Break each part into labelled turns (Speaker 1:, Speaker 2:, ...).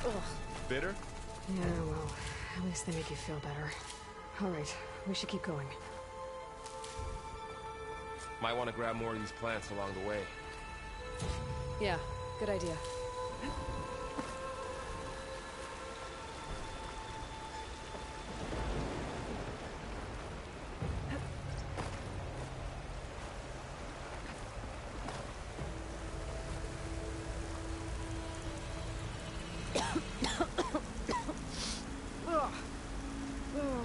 Speaker 1: Ugh.
Speaker 2: Bitter?
Speaker 1: Yeah, well, at least they make you feel better. Alright, we should keep going.
Speaker 2: Might want to grab more of these plants along the way.
Speaker 1: Yeah, good idea.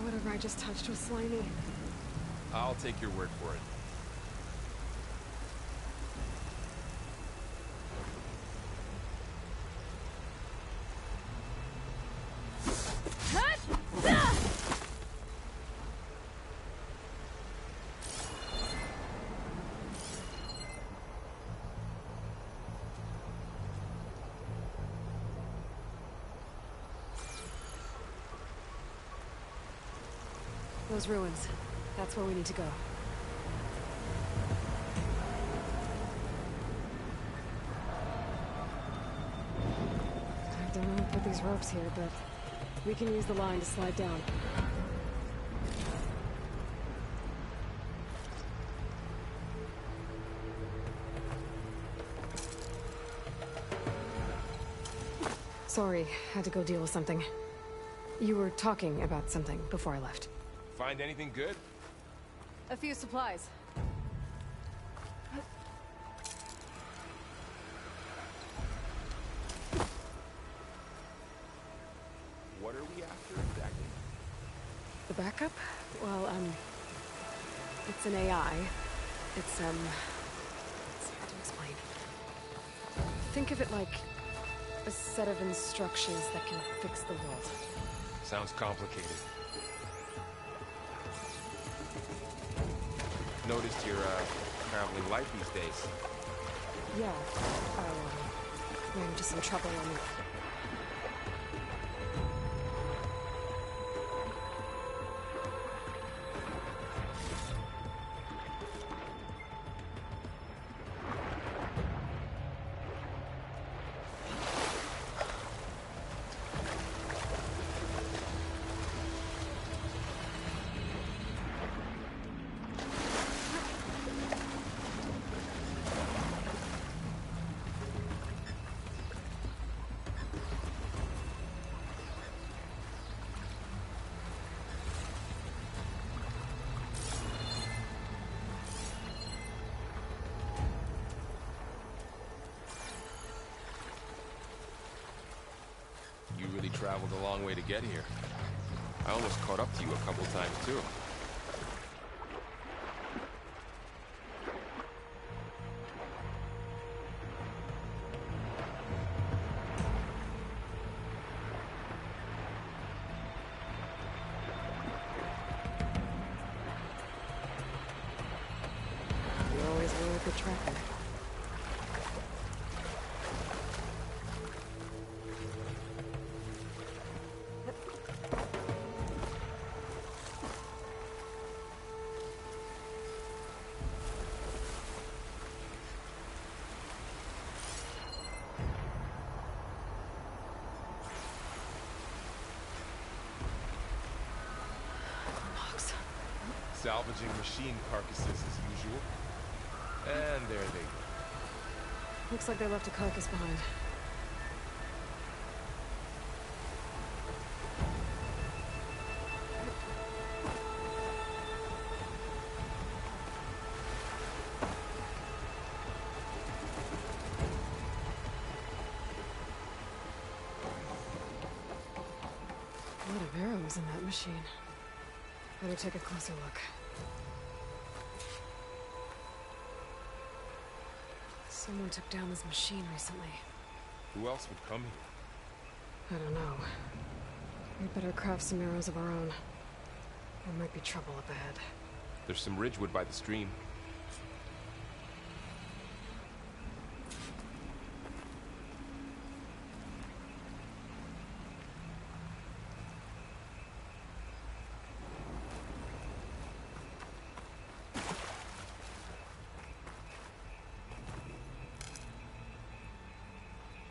Speaker 1: Whatever I just touched was slimy.
Speaker 2: I'll take your word for it.
Speaker 1: Those ruins. That's where we need to go. I don't know who put these ropes here, but we can use the line to slide down. Sorry, had to go deal with something. You were talking about something before I left.
Speaker 2: Find anything good?
Speaker 1: A few supplies.
Speaker 2: What are we after exactly?
Speaker 1: The backup? Well, it's an AI. It's hard to explain. Think of it like a set of instructions that can fix the world.
Speaker 2: Sounds complicated. Noticed you're traveling light these days.
Speaker 1: Yeah, I ran into some trouble and...
Speaker 2: You really traveled a long way to get here. I almost caught up to you a couple times, too.
Speaker 1: You always were a good tracker.
Speaker 2: Salvaging machine carcasses as usual. And there they go.
Speaker 1: Looks like they left a carcass behind. A lot of arrows in that machine. Better take a closer look. Someone took down this machine recently.
Speaker 2: Who else would come here?
Speaker 1: I don't know. We'd better craft some arrows of our own. There might be trouble up ahead.
Speaker 2: There's some ridgewood by the stream.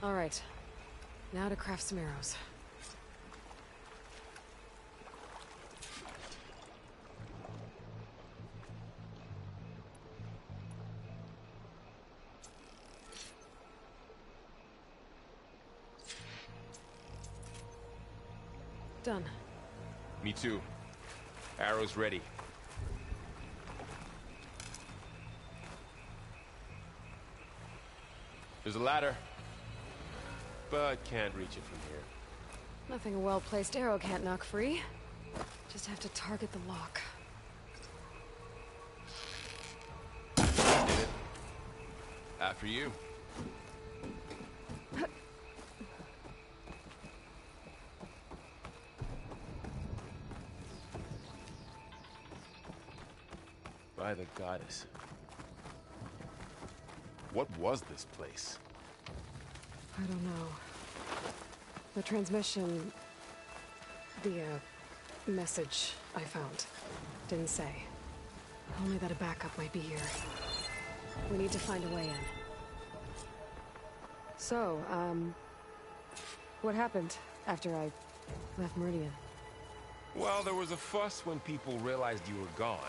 Speaker 1: All right. Now to craft some arrows. Done.
Speaker 2: Me too. Arrows ready. There's a ladder, but can't reach it from here.
Speaker 1: Nothing a well-placed arrow can't knock free. Just have to target the lock.
Speaker 2: Did it. After you. By the goddess. What was this place?
Speaker 1: I don't know. The transmission... The, message I found. Didn't say. Only that a backup might be here. We need to find a way in. So, what happened after I left Meridian?
Speaker 2: Well, there was a fuss when people realized you were gone.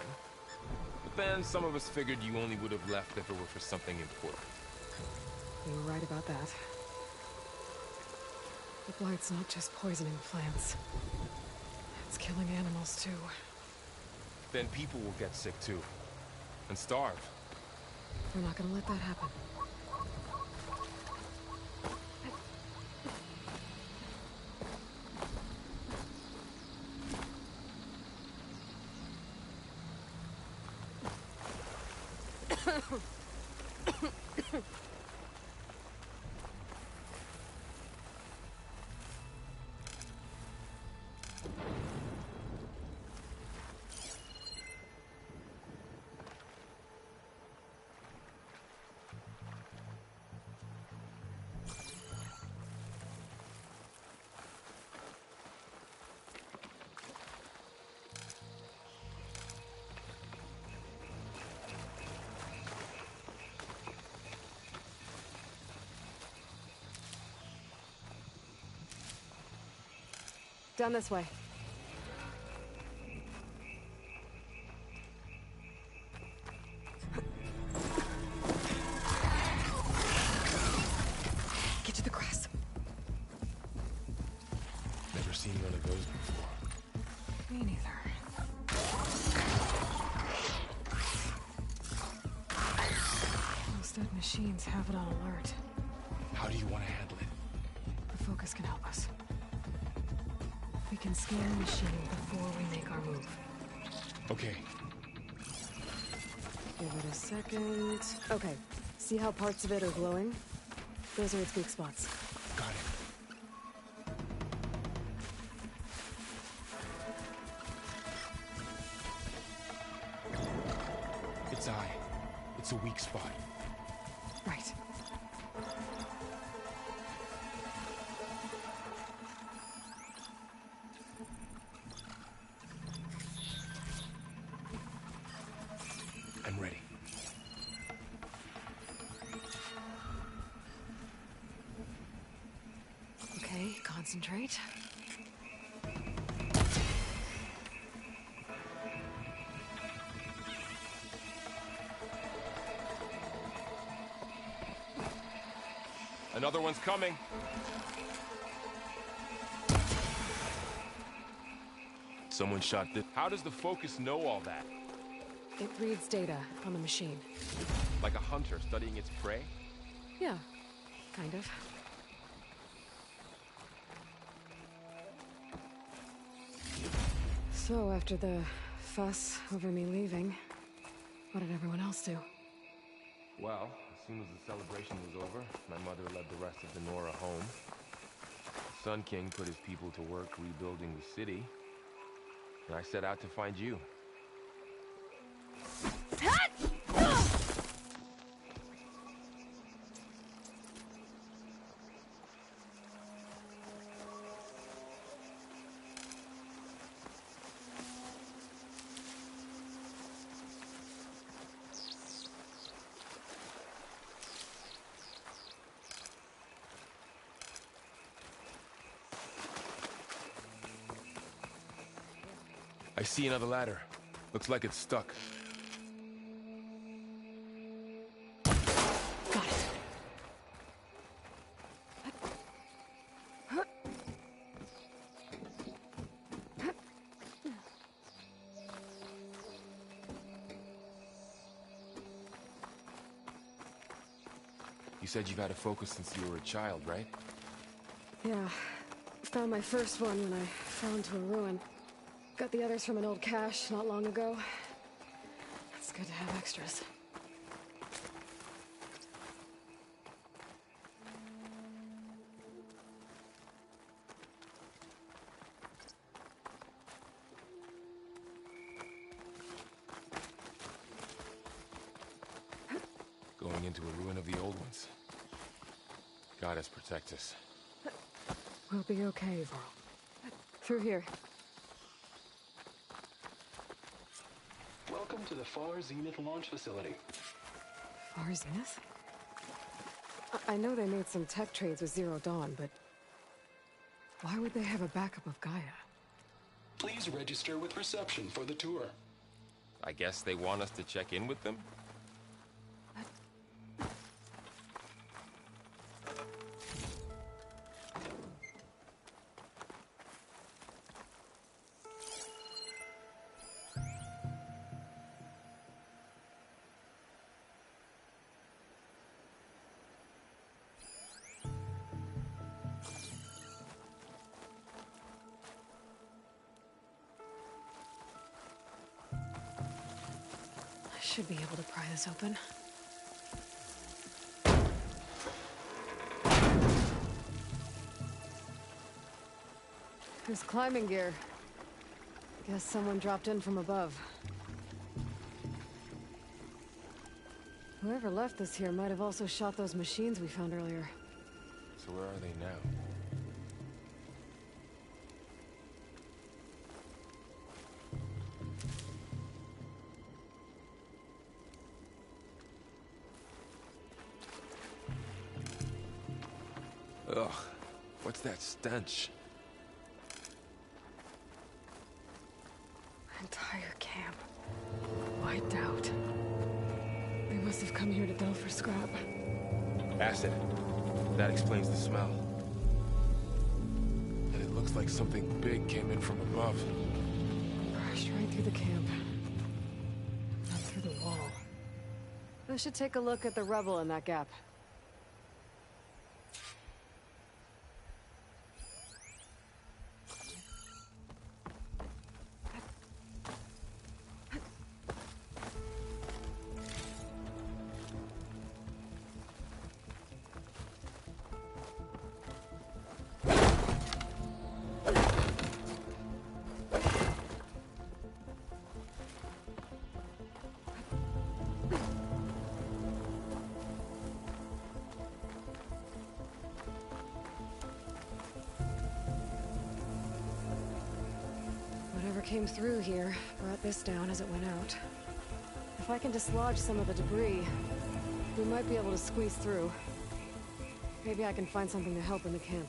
Speaker 2: But then some of us figured you only would have left if it were for something important.
Speaker 1: You were right about that. The blight's not just poisoning plants. It's killing animals, too.
Speaker 2: Then people will get sick, too. And starve.
Speaker 1: We're not gonna let that happen. Down this way. Get to the grass.
Speaker 2: Never seen one of those before.
Speaker 1: Me neither. Those dead machines have it on alert.
Speaker 2: How do you want to handle it?
Speaker 1: The focus can help us. We can scan the machine before we make our move.
Speaker 2: Okay.
Speaker 1: Give it a second. Okay. See how parts of it are glowing? Those are its weak spots.
Speaker 2: Got it. Its eye. It's a weak spot.
Speaker 1: Right.
Speaker 2: I'm ready.
Speaker 1: Okay, concentrate.
Speaker 2: Another one's coming. Someone shot this. How does the focus know all that?
Speaker 1: It reads data on the machine.
Speaker 2: Like a hunter studying its prey?
Speaker 1: Yeah, kind of. So, after the fuss over me leaving, what did everyone else do?
Speaker 2: Well, as soon as the celebration was over, my mother led the rest of the Nora home. Sun King put his people to work rebuilding the city, and I set out to find you. see another ladder. Looks like it's stuck.
Speaker 1: Got it.
Speaker 2: You said you've had a focus since you were a child, right?
Speaker 1: Yeah. Found my first one when I fell into a ruin. Got the others from an old cache not long ago. It's good to have extras.
Speaker 2: Going into a ruin of the old ones. Goddess protect us.
Speaker 1: We'll be okay, Varl. Through here.
Speaker 3: Welcome to the Far Zenith launch facility.
Speaker 1: Far Zenith? I know they made some tech trades with Zero Dawn, but why would they have a backup of Gaia?
Speaker 3: Please register with reception for the tour.
Speaker 2: I guess they want us to check in with them?
Speaker 1: I should be able to pry this open. There's climbing gear. Guess someone dropped in from above. Whoever left this here might have also shot those machines we found earlier.
Speaker 2: So where are they now? Ugh, what's that stench?
Speaker 1: Entire camp. Wiped out. They must have come here to delve for scrap.
Speaker 2: Acid. That explains the smell. And it looks like something big came in from above.
Speaker 1: Crashed right through the camp. Not through the wall. I should take a look at the rubble in that gap. Whatever came through here brought this down as it went out. If I can dislodge some of the debris, we might be able to squeeze through. Maybe I can find something to help in the camp.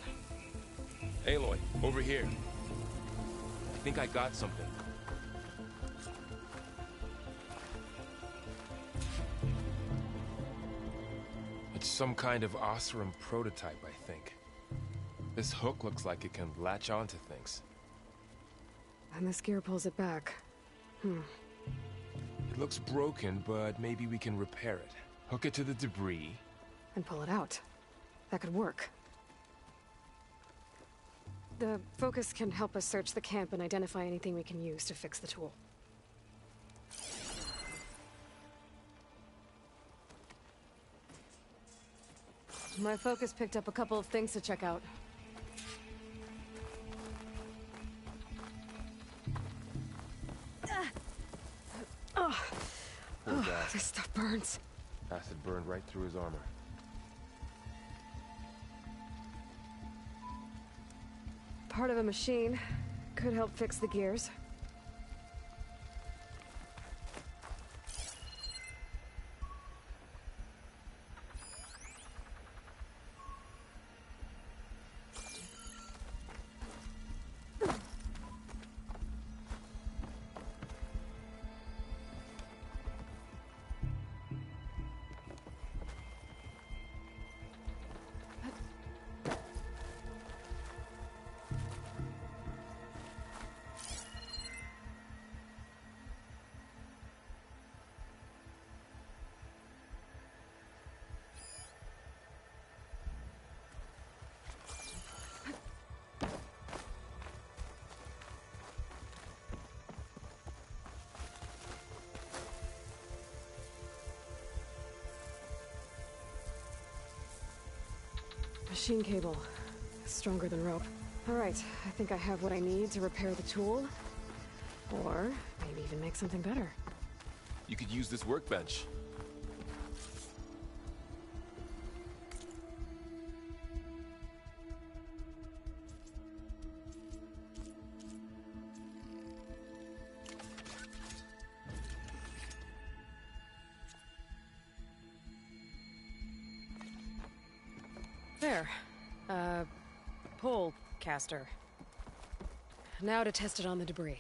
Speaker 2: Aloy, over here. I think I got something. It's some kind of Oseram prototype, I think. This hook looks like it can latch onto things.
Speaker 1: And this gear pulls it back.
Speaker 2: It looks broken, but maybe we can repair it. Hook it to the debris.
Speaker 1: And pull it out. That could work. The focus can help us search the camp and identify anything we can use to fix the tool. My focus picked up a couple of things to check out.
Speaker 2: Poor guy.
Speaker 1: This stuff burns.
Speaker 2: Acid burned right through his armor.
Speaker 1: Part of a machine. Could help fix the gears. Machine cable. Stronger than rope. Alright, I think I have what I need to repair the tool. Or maybe even make something better.
Speaker 2: You could use this workbench.
Speaker 1: There. Pole caster. Now to test it on the debris.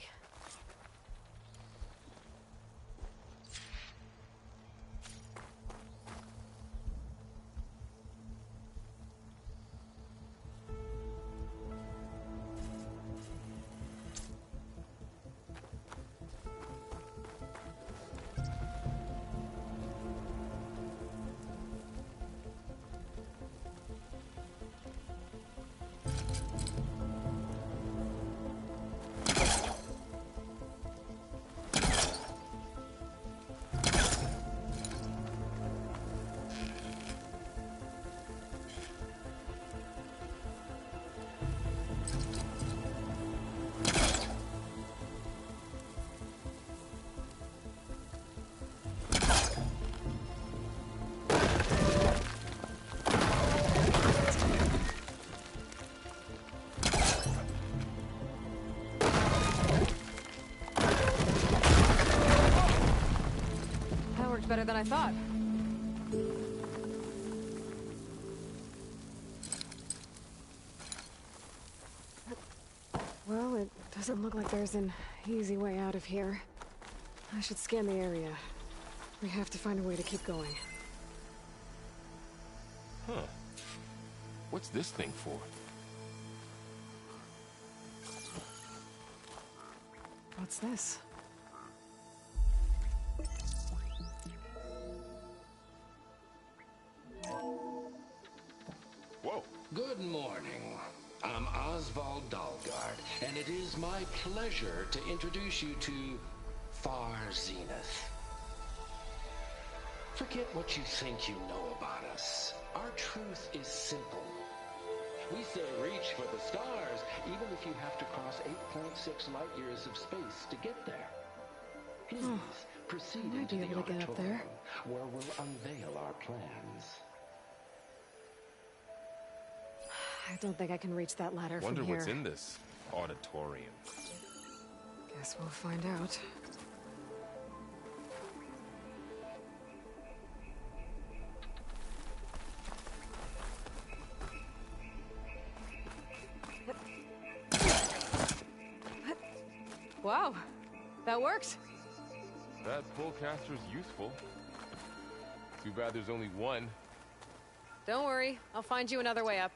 Speaker 1: Better than I thought. Well, it doesn't look like there's an easy way out of here. I should scan the area. We have to find a way to keep going.
Speaker 2: Huh. What's this thing for?
Speaker 1: What's this?
Speaker 2: Whoa.
Speaker 3: Good morning. I'm Oswald Dalgard, and it is my pleasure to introduce you to Far Zenith. Forget what you think you know about us. Our truth is simple. We say reach for the stars, even if you have to cross 8.6 light years of space to get there. Please proceed
Speaker 1: I might
Speaker 3: into
Speaker 1: be
Speaker 3: the
Speaker 1: able to get up there.
Speaker 3: auditorium, where we'll unveil our plans.
Speaker 1: I don't think I can reach that ladder
Speaker 2: Wonder
Speaker 1: from here.
Speaker 2: what's in this auditorium.
Speaker 1: Guess we'll find out. Wow, that worked.
Speaker 2: That pullcaster's useful. Too bad there's only one.
Speaker 1: Don't worry, I'll find you another way up.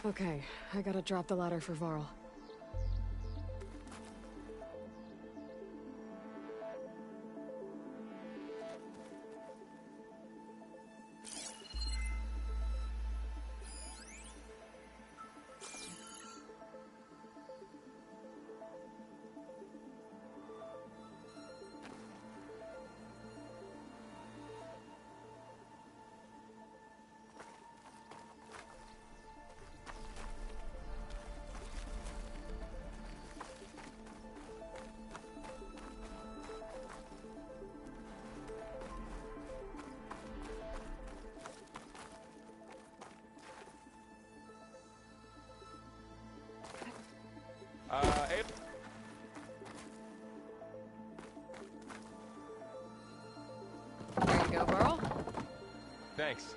Speaker 1: Okay, I gotta drop the ladder for Varl.
Speaker 2: Hey.
Speaker 1: There you go, Burl.
Speaker 2: Thanks.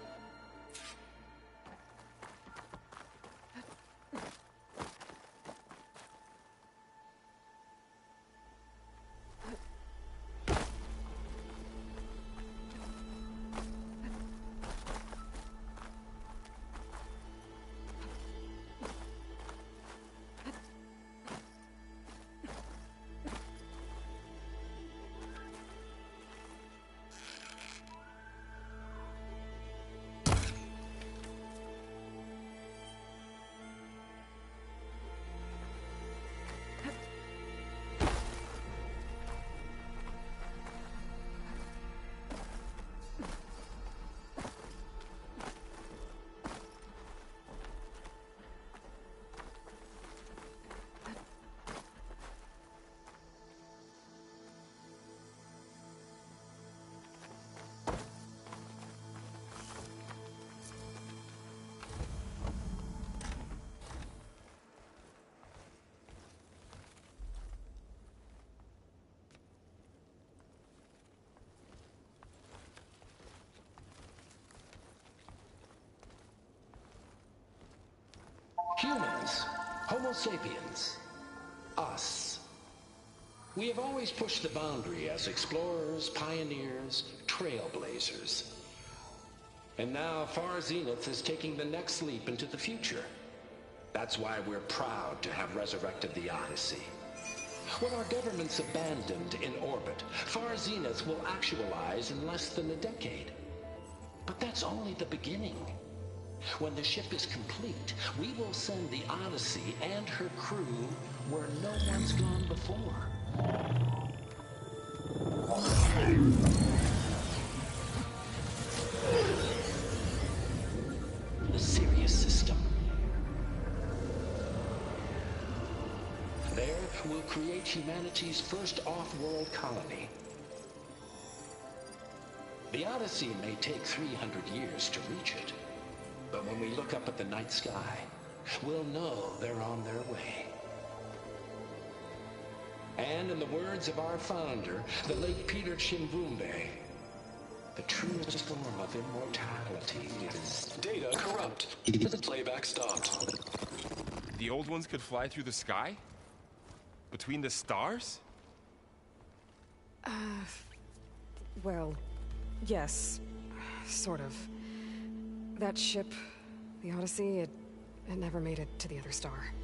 Speaker 3: Humans, Homo sapiens, us. We have always pushed the boundary as explorers, pioneers, trailblazers. And now Far Zenith is taking the next leap into the future. That's why we're proud to have resurrected the Odyssey. What our governments abandoned in orbit, Far Zenith will actualize in less than a decade. But that's only the beginning. When the ship is complete, we will send the Odyssey and her crew where no one's gone before. The Sirius system. There, we'll create humanity's first off-world colony. The Odyssey may take 300 years to reach it. But when we look up at the night sky, we'll know they're on their way. And in the words of our founder, the late Peter Chimbumbe, the truest form of immortality is...
Speaker 4: Data corrupt. Playback stopped.
Speaker 2: The old ones could fly through the sky? Between the stars?
Speaker 1: Well, yes. Sort of. That ship, the Odyssey, it never made it to the other star.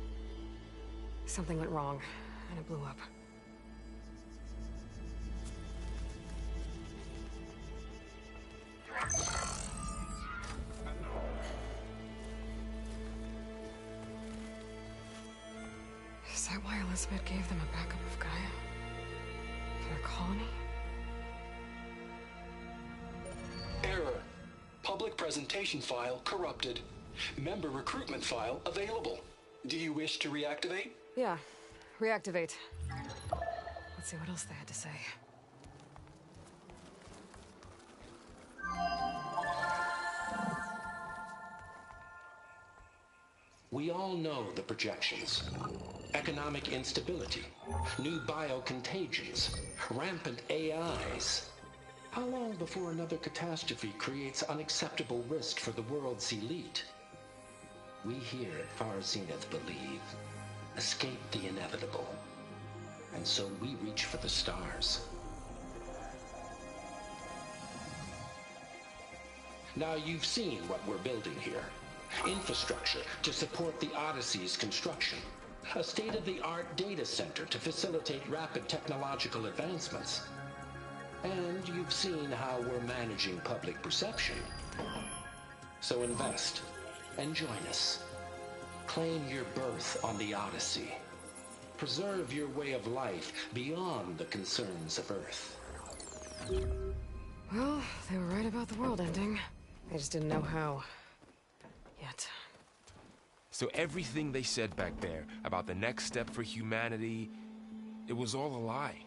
Speaker 1: Something went wrong, and it blew up. Is that why Elizabeth gave them a backup of Gaia? For their colony?
Speaker 4: Error. Public presentation file corrupted. Member recruitment file available. Do you wish to reactivate?
Speaker 1: Yeah. Reactivate. Let's see what else they had to say.
Speaker 3: We all know the projections. Economic instability, new biocontagions, rampant AIs. How long before another catastrophe creates unacceptable risk for the world's elite? We here at Far Zenith believe, escape the inevitable. And so we reach for the stars. Now you've seen what we're building here. Infrastructure to support the Odyssey's construction. A state-of-the-art data center to facilitate rapid technological advancements. And you've seen how we're managing public perception. So invest and join us. Claim your berth on the Odyssey. Preserve your way of life beyond the concerns of Earth.
Speaker 1: Well, they were right about the world ending. They just didn't know how. Yet.
Speaker 2: So everything they said back there about the next step for humanity, it was all a lie.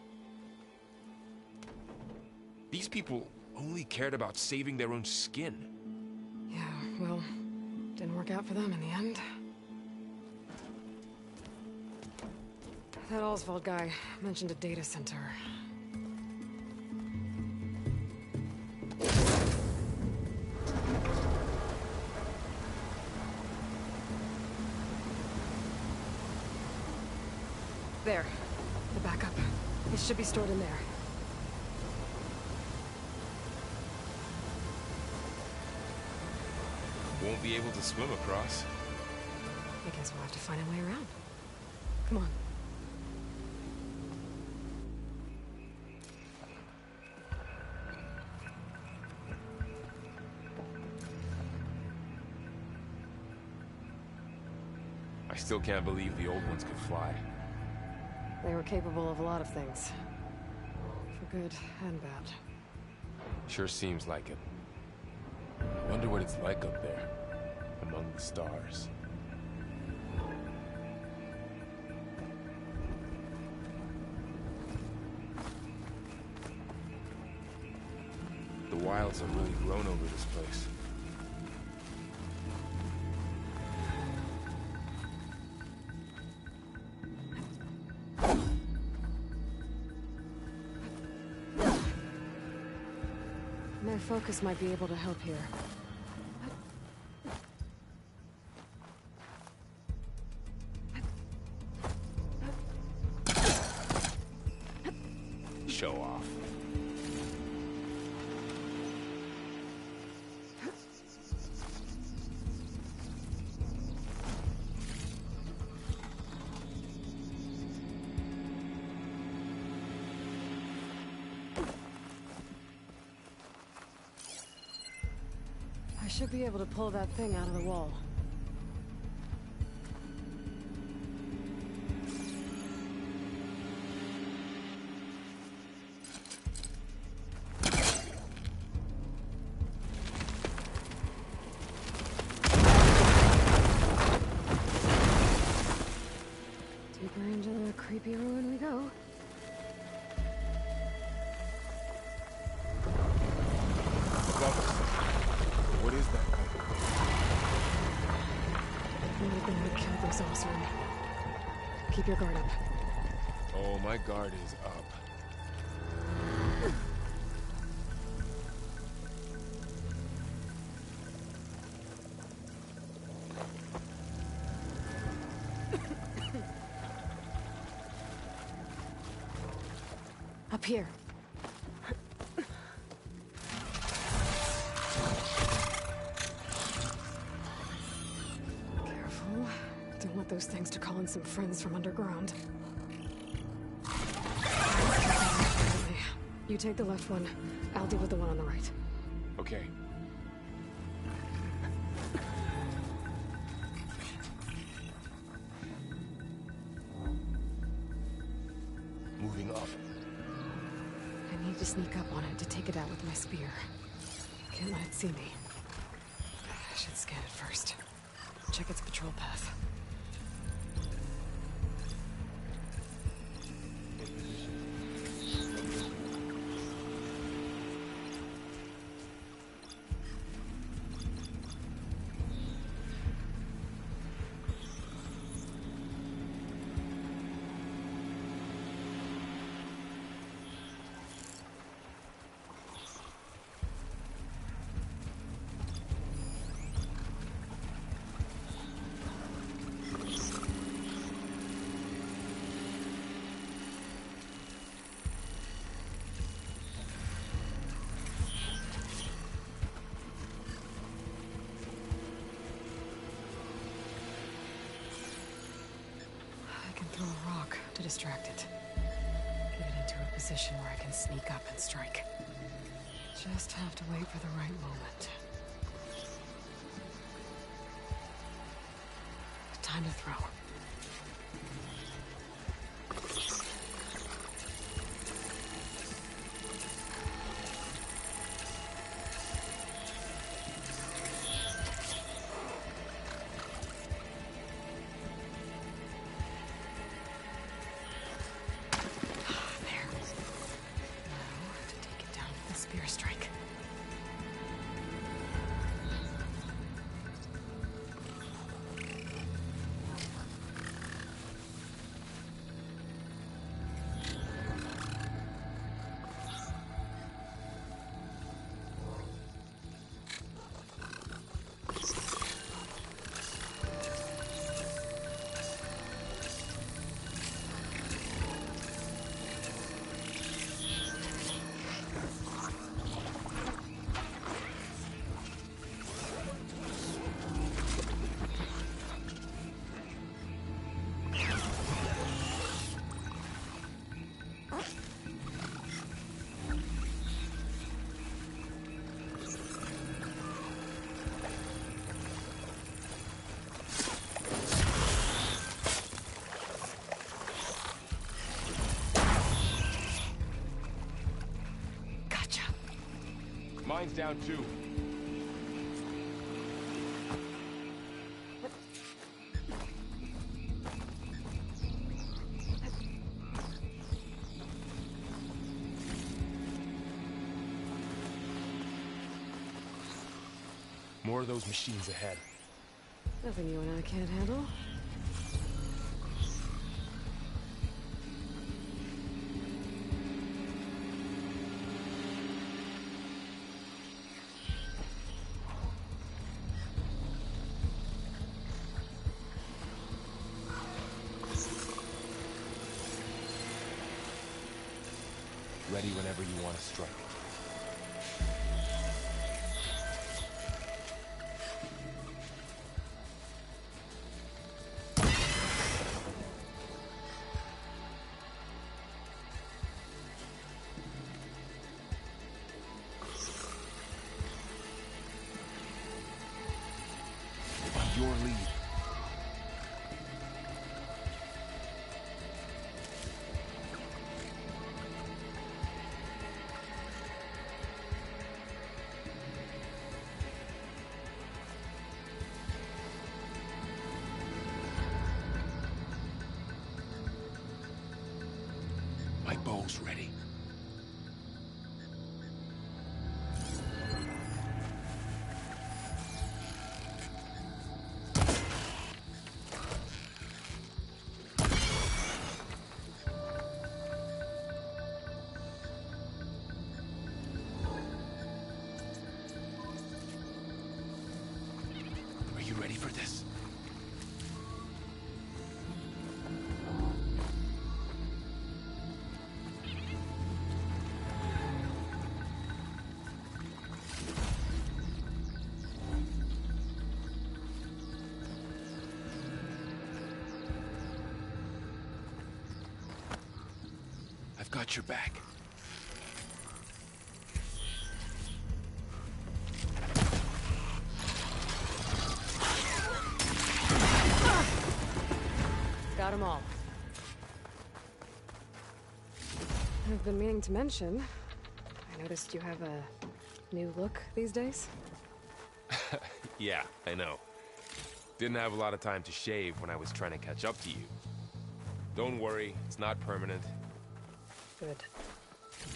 Speaker 2: These people only cared about saving their own skin.
Speaker 1: Yeah, well, didn't work out for them in the end. That Oswald guy mentioned a data center. There. The backup. It should be stored in there.
Speaker 2: Won't be able to swim across.
Speaker 1: I guess we'll have to find a way around. Come on.
Speaker 2: I still can't believe the old ones could fly.
Speaker 1: They were capable of a lot of things. For good and bad.
Speaker 2: Sure seems like it. I wonder what it's like up there, among the stars. The wilds have really grown over this place.
Speaker 1: My focus might be able to help here.
Speaker 2: Show off.
Speaker 1: I should be able to pull that thing out of the wall. Deeper into the creepy ruin we go.
Speaker 2: Above us. What is that?
Speaker 1: One of them would kill those Osram. Keep your guard up.
Speaker 2: Oh, my guard is up.
Speaker 1: Up here. Careful. Don't want those things to call in some friends from underground. You take the left one. I'll deal with the one on the right.
Speaker 2: Okay. Moving up.
Speaker 1: I need to sneak up on it to take it out with my spear. Can't let it see me. I should scan it first. Check its patrol path. Throw a rock to distract it. Get it into a position where I can sneak up and strike. Just have to wait for the right moment. Time to throw. Strike.
Speaker 2: Mine's down too. More of those machines ahead.
Speaker 1: Nothing you and I can't handle.
Speaker 2: Ready whenever you want to strike. Your lead. My bow's ready. Are you ready for this? I've got your back.
Speaker 1: Got them all. I've been meaning to mention, I noticed you have a new look these days.
Speaker 2: Yeah, I know. Didn't have a lot of time to shave when I was trying to catch up to you. Don't worry, it's not permanent.
Speaker 1: Good.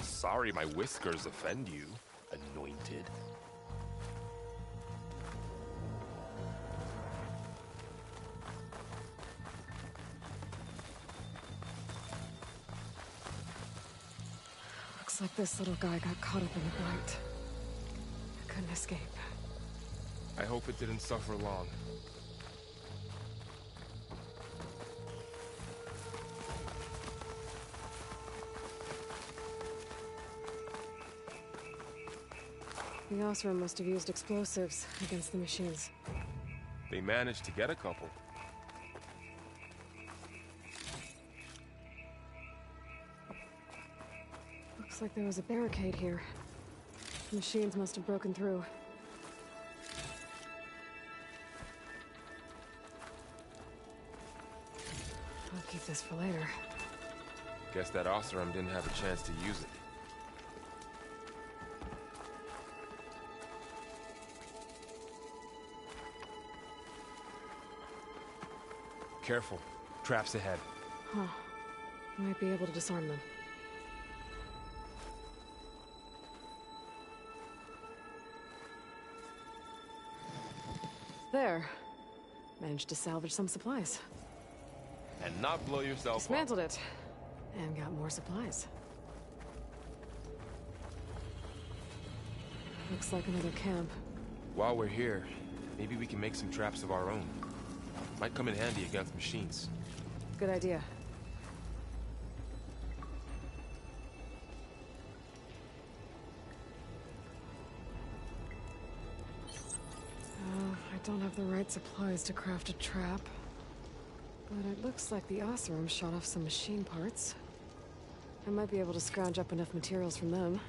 Speaker 2: Sorry my whiskers offend you, anointed.
Speaker 1: Looks like this little guy got caught up in the blight. Couldn't escape.
Speaker 2: I hope it didn't suffer long.
Speaker 1: The Osram must have used explosives against the machines.
Speaker 2: They managed to get a couple.
Speaker 1: Looks like there was a barricade here. The machines must have broken through. I'll keep this for later.
Speaker 2: Guess that Osram didn't have a chance to use it. Careful. Traps ahead.
Speaker 1: Huh. Might be able to disarm them. There. Managed to salvage some supplies.
Speaker 2: And not blow yourself up.
Speaker 1: Dismantled it. And got more supplies. Looks like another camp.
Speaker 2: While we're here, maybe we can make some traps of our own. Might come in handy against machines.
Speaker 1: Good idea. I don't have the right supplies to craft a trap. But it looks like the Osram shot off some machine parts. I might be able to scrounge up enough materials from them.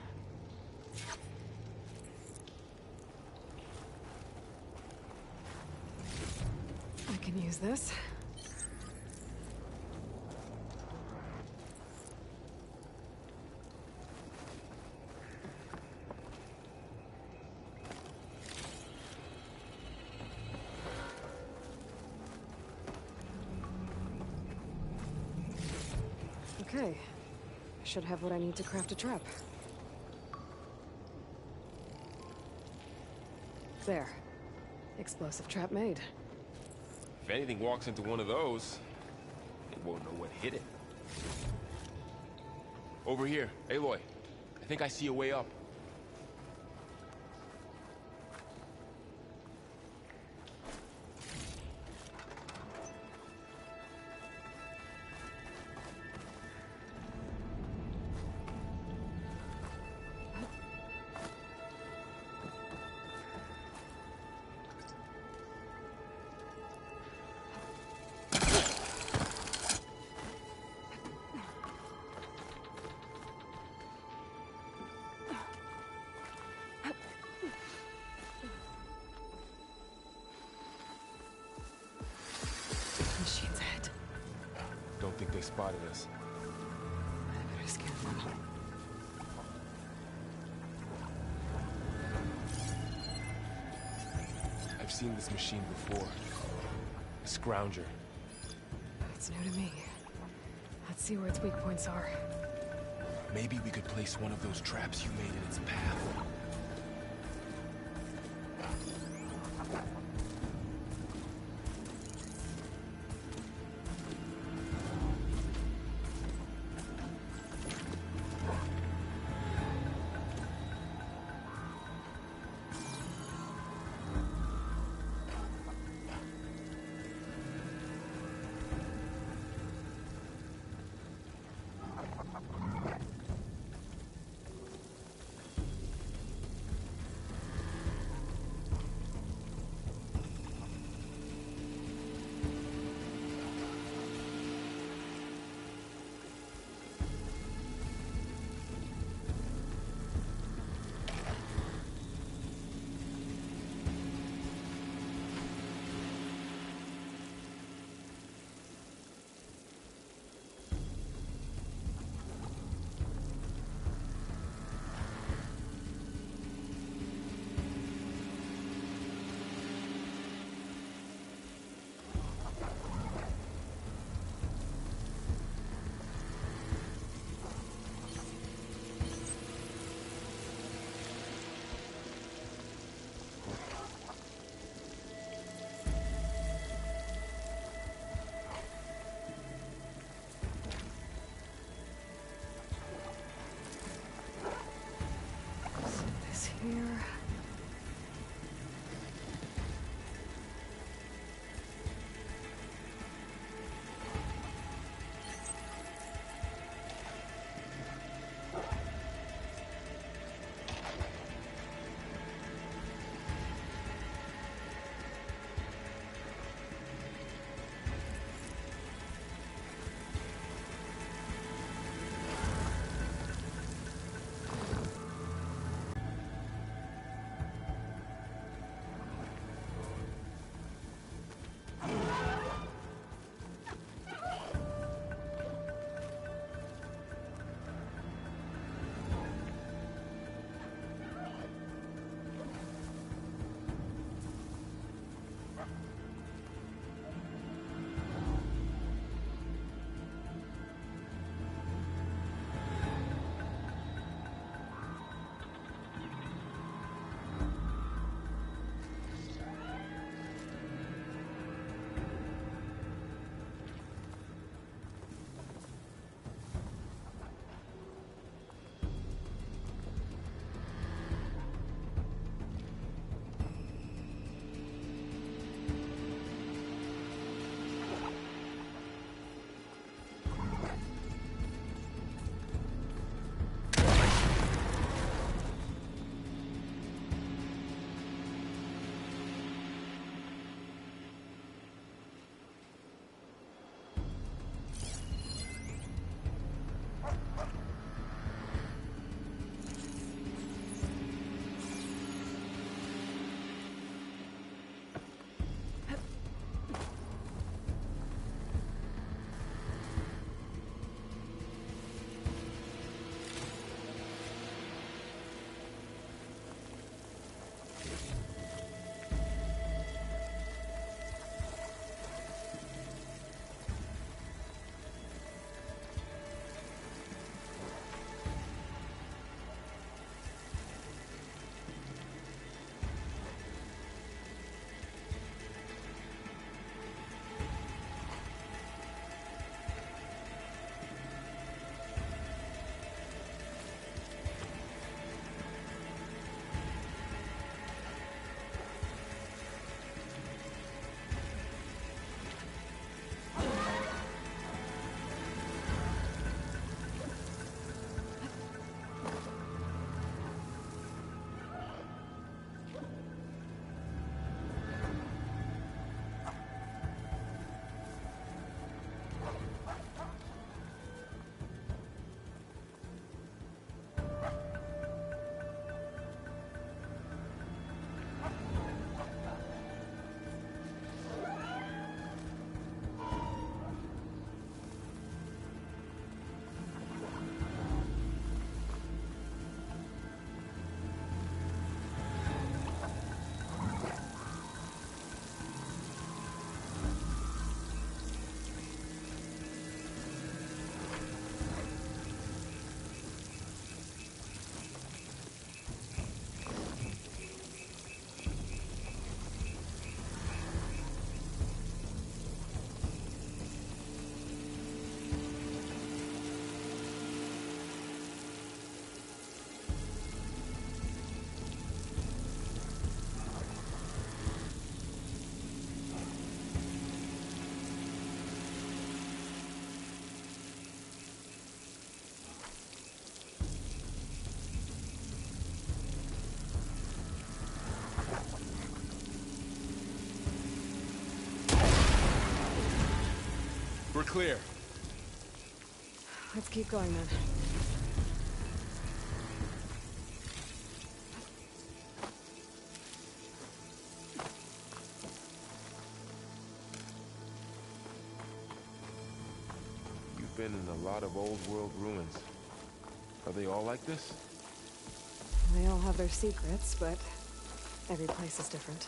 Speaker 1: I can use this. Okay. I should have what I need to craft a trap. There. Explosive trap made.
Speaker 2: If anything walks into one of those, it won't know what hit it. Over here, Aloy. I think I see a way up.
Speaker 1: Machine's ahead.
Speaker 2: Don't think they spotted us.
Speaker 1: I better scan them.
Speaker 2: I've seen this machine before. A scrounger.
Speaker 1: It's new to me. Let's see where its weak points are.
Speaker 2: Maybe we could place one of those traps you made in its path. clear.
Speaker 1: Let's keep going then.
Speaker 2: You've been in a lot of old world ruins. Are they all like this?
Speaker 1: They all have their secrets, but every place is different.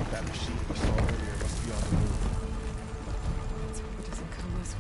Speaker 2: That machine we saw earlier must be on the move.
Speaker 1: Let's hope it doesn't come this way.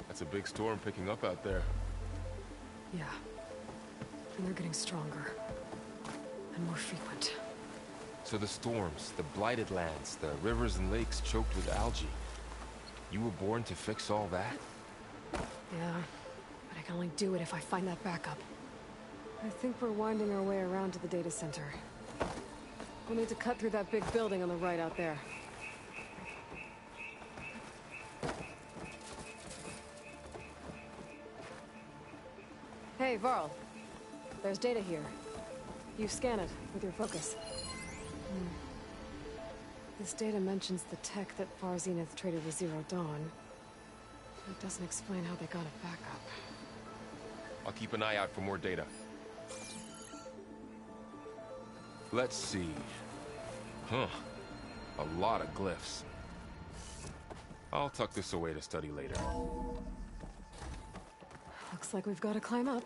Speaker 2: That's a big storm picking up out there.
Speaker 1: Yeah. And they're getting stronger. And more frequent.
Speaker 2: So the storms, the blighted lands, the rivers and lakes choked with algae. You were born to fix all that?
Speaker 1: Yeah. But I can only do it if I find that backup. I think we're winding our way around to the data center. We'll need to cut through that big building on the right out there. Hey, Varl. There's data here. You scan it with your focus. This data mentions the tech that Far Zenith traded with Zero Dawn. It doesn't explain how they got it back up.
Speaker 2: I'll keep an eye out for more data. Let's see. Huh. A lot of glyphs. I'll tuck this away to study later.
Speaker 1: Looks like we've got to climb up.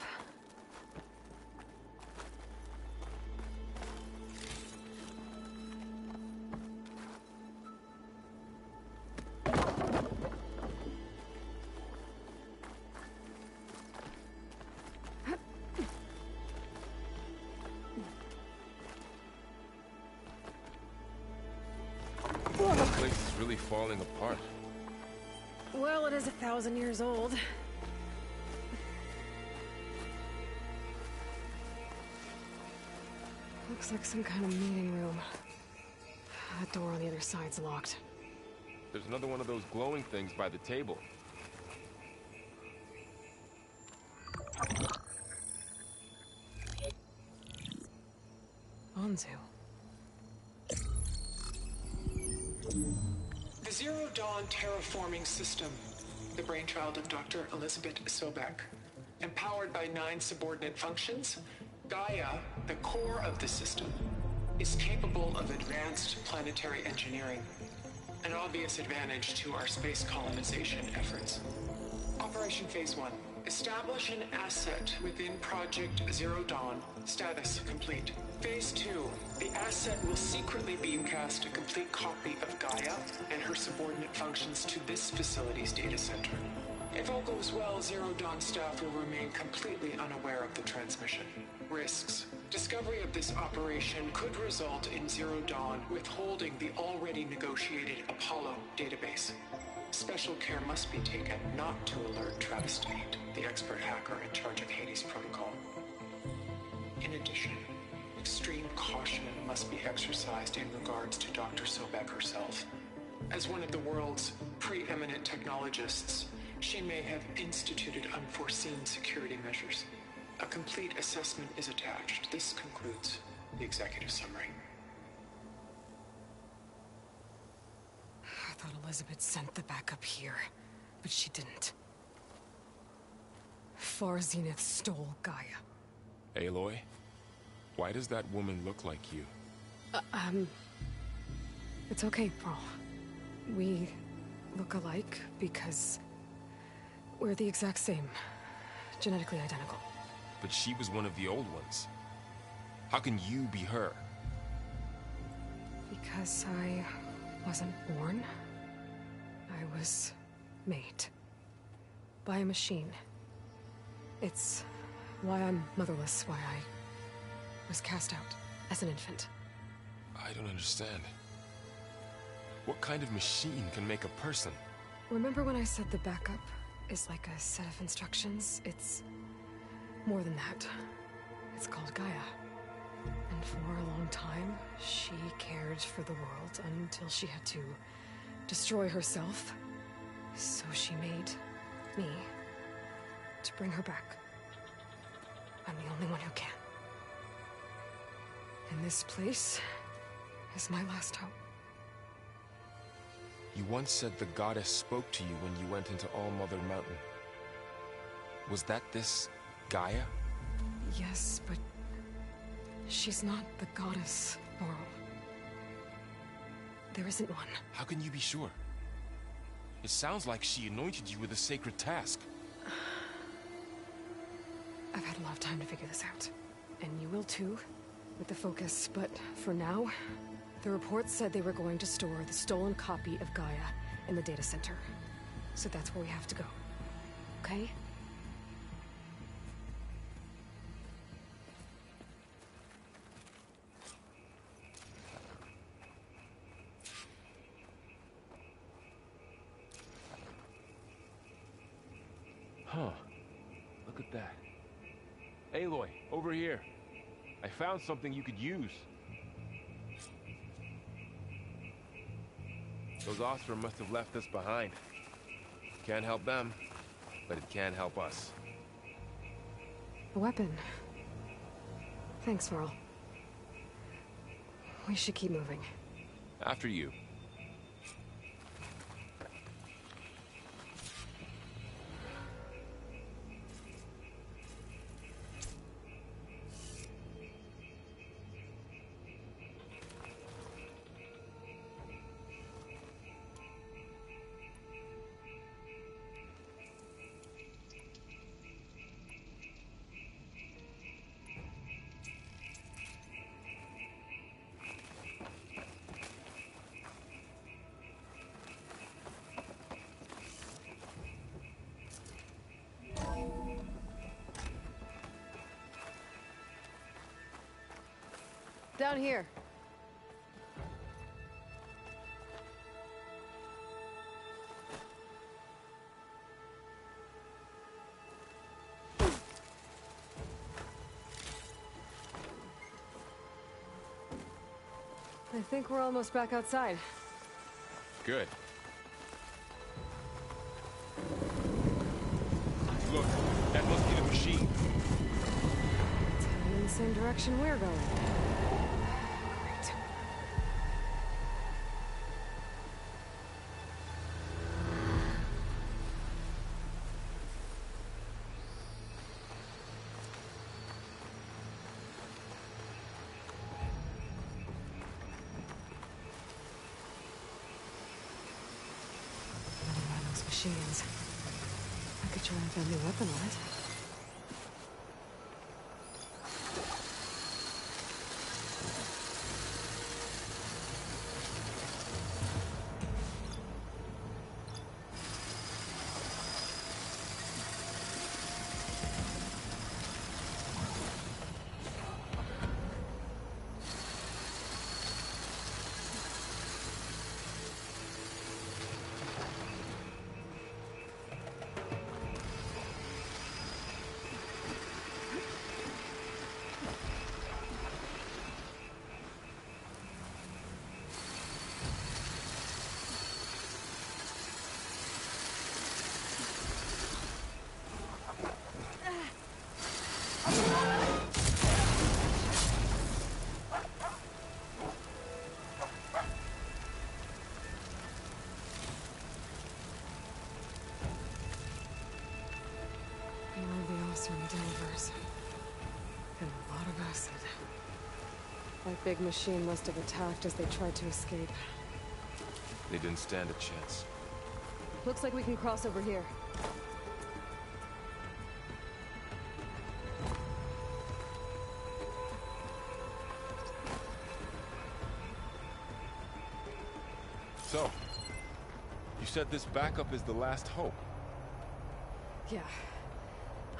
Speaker 2: This place is really falling apart.
Speaker 1: Well, it is 1,000 years old. Looks like some kind of meeting room. That door on the other side's locked.
Speaker 2: There's another one of those glowing things by the table.
Speaker 1: Anzu.
Speaker 5: The Zero Dawn terraforming system, the brainchild of Dr. Elizabeth Sobek. Empowered by 9 subordinate functions, Gaia, the core of the system, is capable of advanced planetary engineering, an obvious advantage to our space colonization efforts. Operation Phase 1. Establish an asset within Project Zero Dawn. Status complete. Phase 2. The asset will secretly beamcast a complete copy of Gaia and her subordinate functions to this facility's data center. If all goes well, Zero Dawn staff will remain completely unaware of the transmission. Risks. Discovery of this operation could result in Zero Dawn withholding the already negotiated Apollo database. Special care must be taken not to alert Travis Tate, the expert hacker in charge of Hades Protocol. In addition, extreme caution must be exercised in regards to Dr. Sobek herself. As one of the world's preeminent technologists, she may have instituted unforeseen security measures. A complete assessment is attached. This concludes the executive summary.
Speaker 1: thought Elizabeth sent the backup here, but she didn't. Far Zenith stole Gaia.
Speaker 2: Aloy? Why does that woman look like you?
Speaker 1: It's okay, Pearl. We look alike because we're the exact same. Genetically identical.
Speaker 2: But she was one of the old ones. How can you be her?
Speaker 1: Because I wasn't born. I was made. By a machine. It's why I'm motherless, why I was cast out as an infant.
Speaker 2: I don't understand. What kind of machine can make a person?
Speaker 1: Remember when I said the backup is like a set of instructions? It's more than that. It's called Gaia. And for a long time, she cared for the world until she had to destroy herself. So she made me to bring her back. I'm the only one who can. And this place is my last hope.
Speaker 2: You once said the goddess spoke to you when you went into All-Mother Mountain. Was that this Gaia?
Speaker 1: Yes, but she's not the goddess, Laurel. There isn't one.
Speaker 2: How can you be sure? It sounds like she anointed you with a sacred task.
Speaker 1: I've had a lot of time to figure this out. And you will too, with the focus. But for now, the report said they were going to store the stolen copy of Gaia in the data center. So that's where we have to go. Okay?
Speaker 2: Huh. Look at that. Aloy, over here. I found something you could use. Those Ostrom must have left us behind. Can't help them, but it can help us.
Speaker 1: A weapon. Thanks, Laurel. We should keep moving.
Speaker 2: After you.
Speaker 1: Down here. I think we're almost back outside.
Speaker 2: Good. Look, that must be the machine.
Speaker 1: It's heading in the same direction we're going. Great. Another one of those machines. I could try and find a new weapon on it. from Denver's. And a lot of acid. That big machine must have attacked as they tried to escape.
Speaker 2: They didn't stand a chance.
Speaker 1: Looks like we can cross over here.
Speaker 2: So, you said this backup is the last hope.
Speaker 1: Yeah.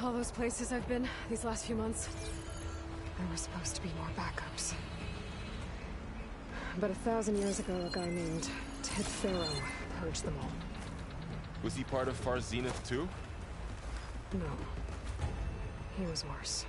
Speaker 1: All those places I've been these last few months, there were supposed to be more backups. But 1,000 years ago, a guy named Ted Farrow purged them all.
Speaker 2: Was he part of Far Zenith too?
Speaker 1: No. He was worse.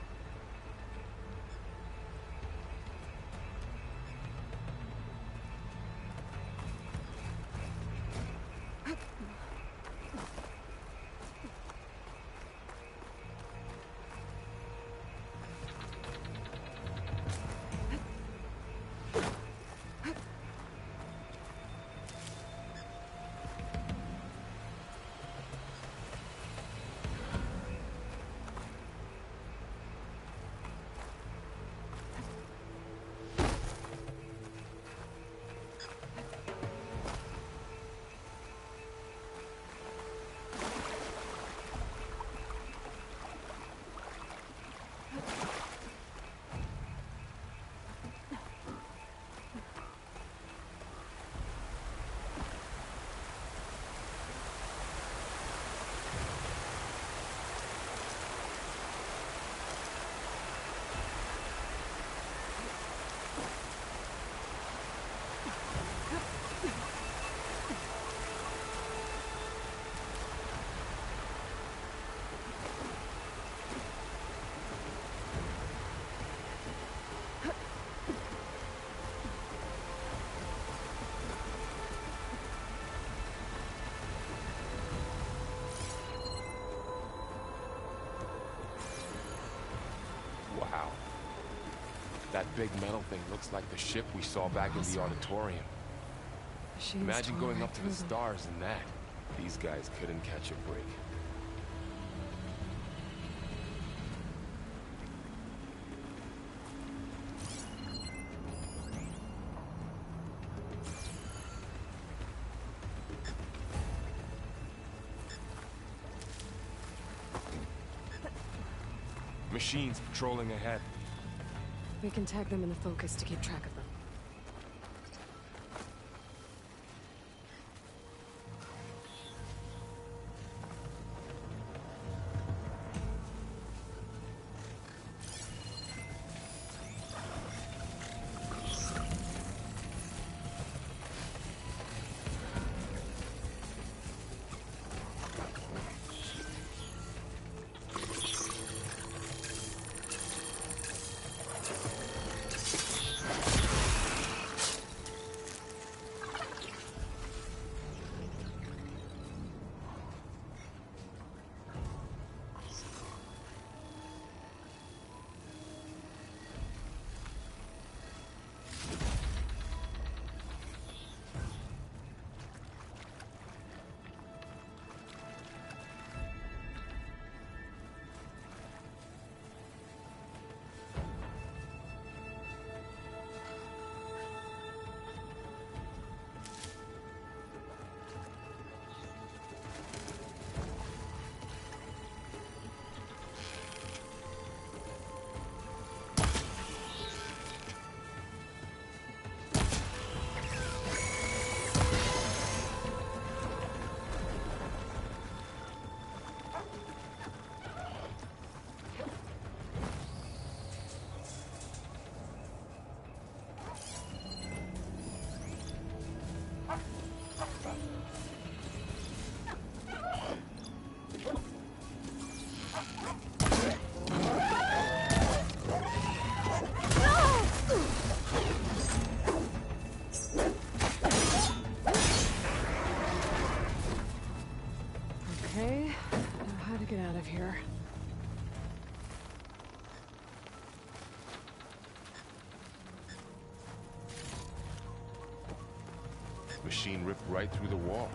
Speaker 2: Wow. That big metal thing looks like the ship we saw back in the auditorium.
Speaker 1: Machines
Speaker 2: Imagine
Speaker 1: tore
Speaker 2: going
Speaker 1: right
Speaker 2: up to
Speaker 1: through
Speaker 2: the
Speaker 1: them.
Speaker 2: stars in that. These guys couldn't catch a break. Machines patrolling ahead.
Speaker 1: We can tag them in the focus to keep track of them. Okay, now how to get out of here.
Speaker 2: Machine ripped right through the wall.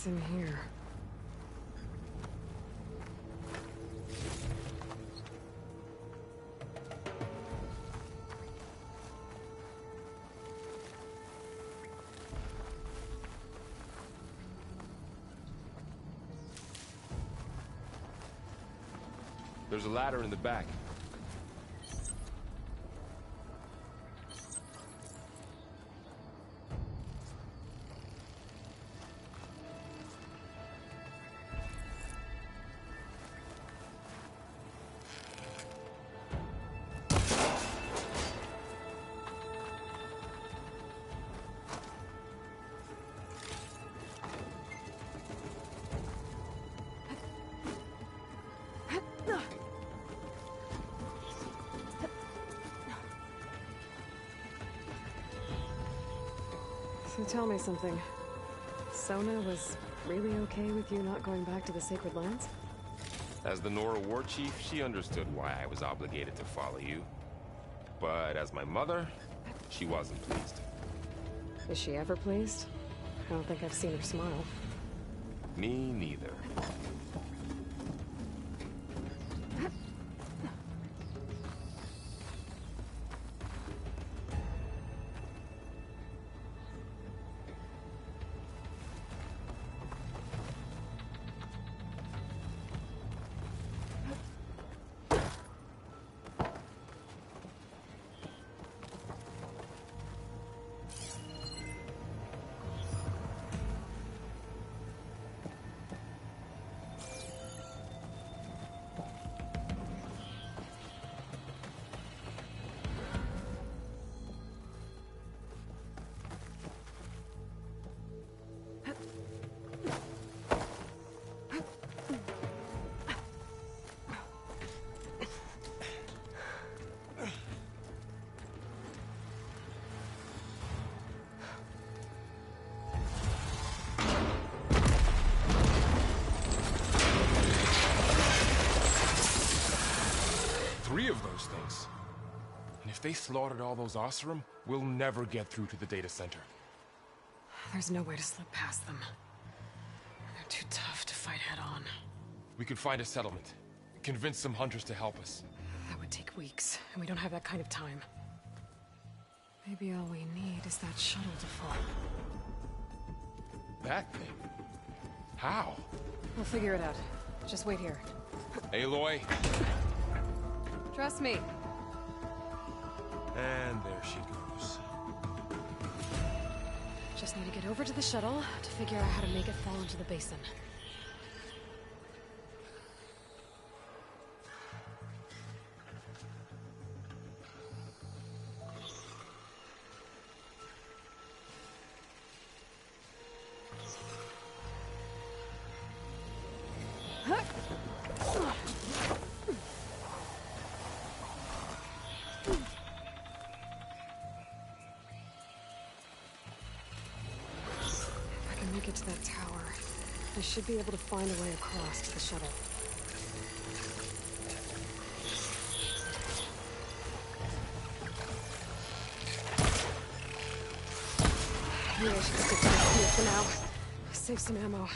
Speaker 1: What's in here?
Speaker 2: There's a ladder in the back.
Speaker 1: So tell me something. Sona was really okay with you not going back to the Sacred Lands?
Speaker 2: As the Nora war chief, she understood why I was obligated to follow you. But as my mother, she wasn't pleased.
Speaker 1: Is she ever pleased? I don't think I've seen her smile.
Speaker 2: Me neither. Three of those things. And if they slaughtered all those Oseram, we'll never get through to the data center.
Speaker 1: There's no way to slip past them. They're too tough to fight head-on.
Speaker 2: We could find a settlement. Convince some hunters to help us.
Speaker 1: That would take weeks, and we don't have that kind of time. Maybe all we need is that shuttle to fall.
Speaker 2: That thing? How?
Speaker 1: We'll figure it out. Just wait here.
Speaker 2: Aloy.
Speaker 1: Trust me.
Speaker 2: And there she goes.
Speaker 1: Just need to get over to the shuttle to figure out how to make it fall into the basin. Get to that tower. I should be able to find a way across to the shuttle. Maybe I should stick to this spear for now. Save some ammo.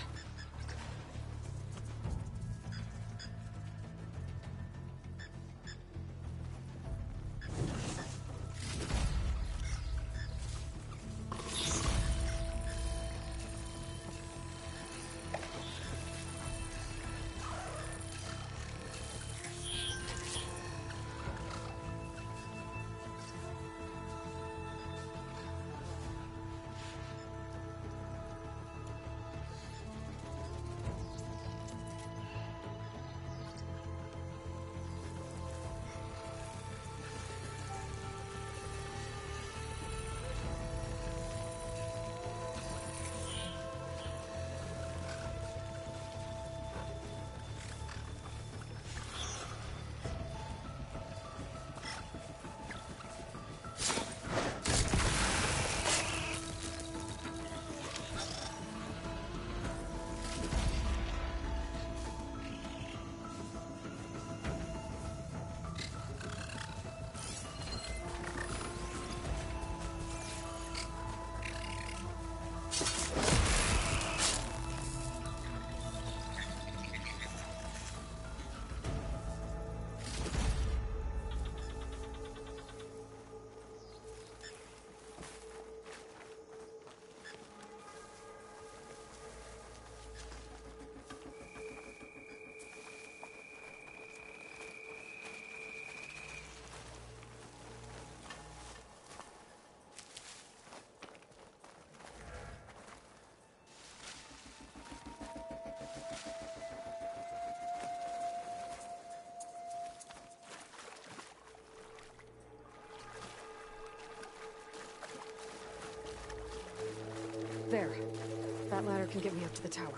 Speaker 1: That ladder can get me up to the tower.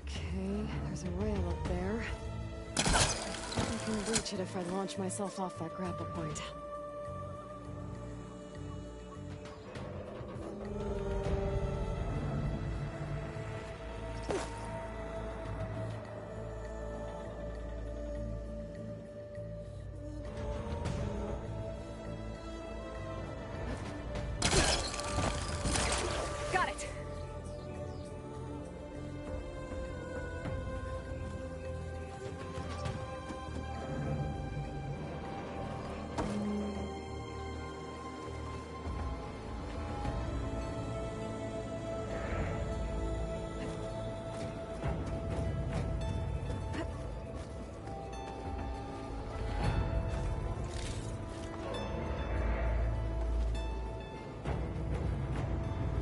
Speaker 1: Okay, there's a rail up there. I can reach it if I launch myself off that grapple point. Got it!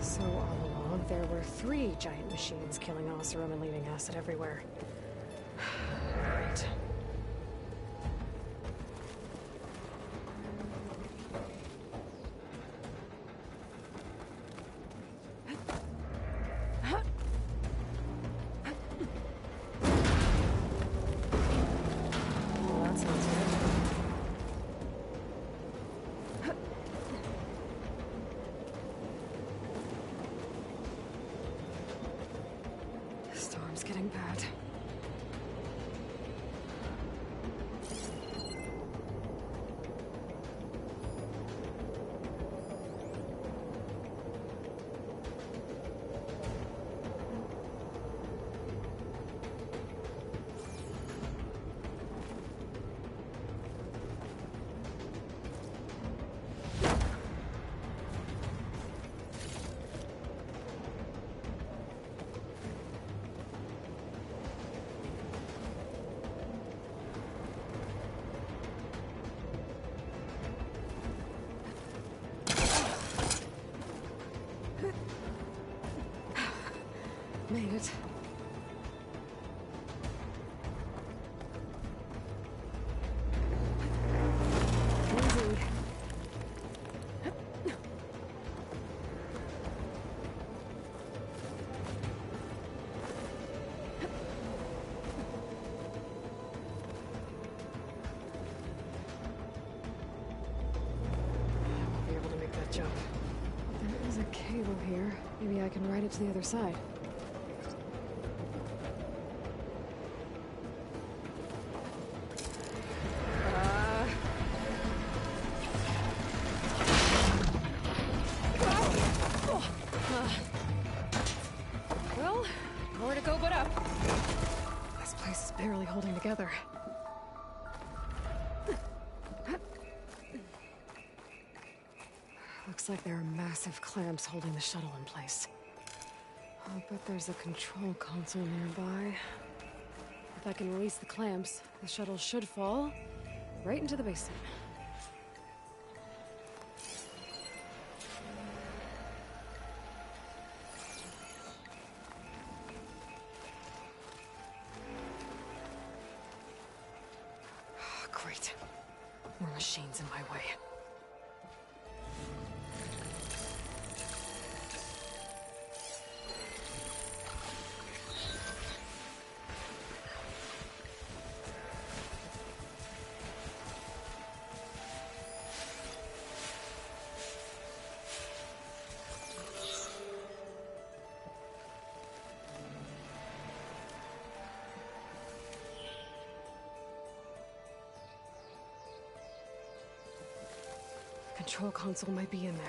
Speaker 1: So all along, there were 3 giant machines killing Oseram and leaving acid everywhere. Right. Well, that sounds good. Storm's getting bad. Made it. Easy. I won't be able to make that jump. There is a cable here. Maybe I can ride it to the other side. Well, nowhere to go but up. This place is barely holding together. Looks like there are massive clamps holding the shuttle in place. I'll bet there's a control console nearby. If I can release the clamps, the shuttle should fall right into the basin. Great. More machines in my way. Control console might be in there.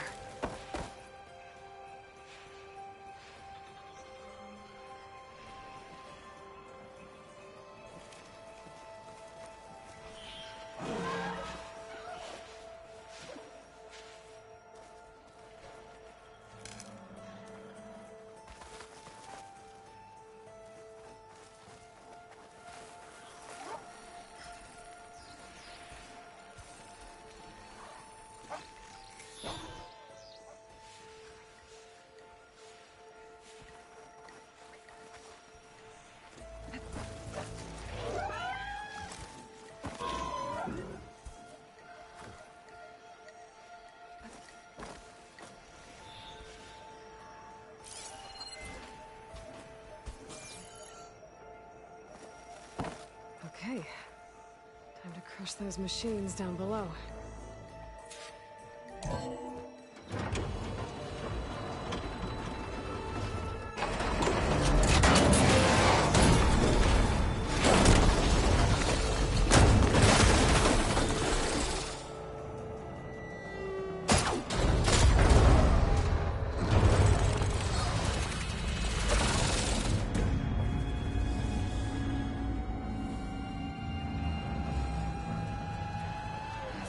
Speaker 1: Okay. Time to crush those machines down below.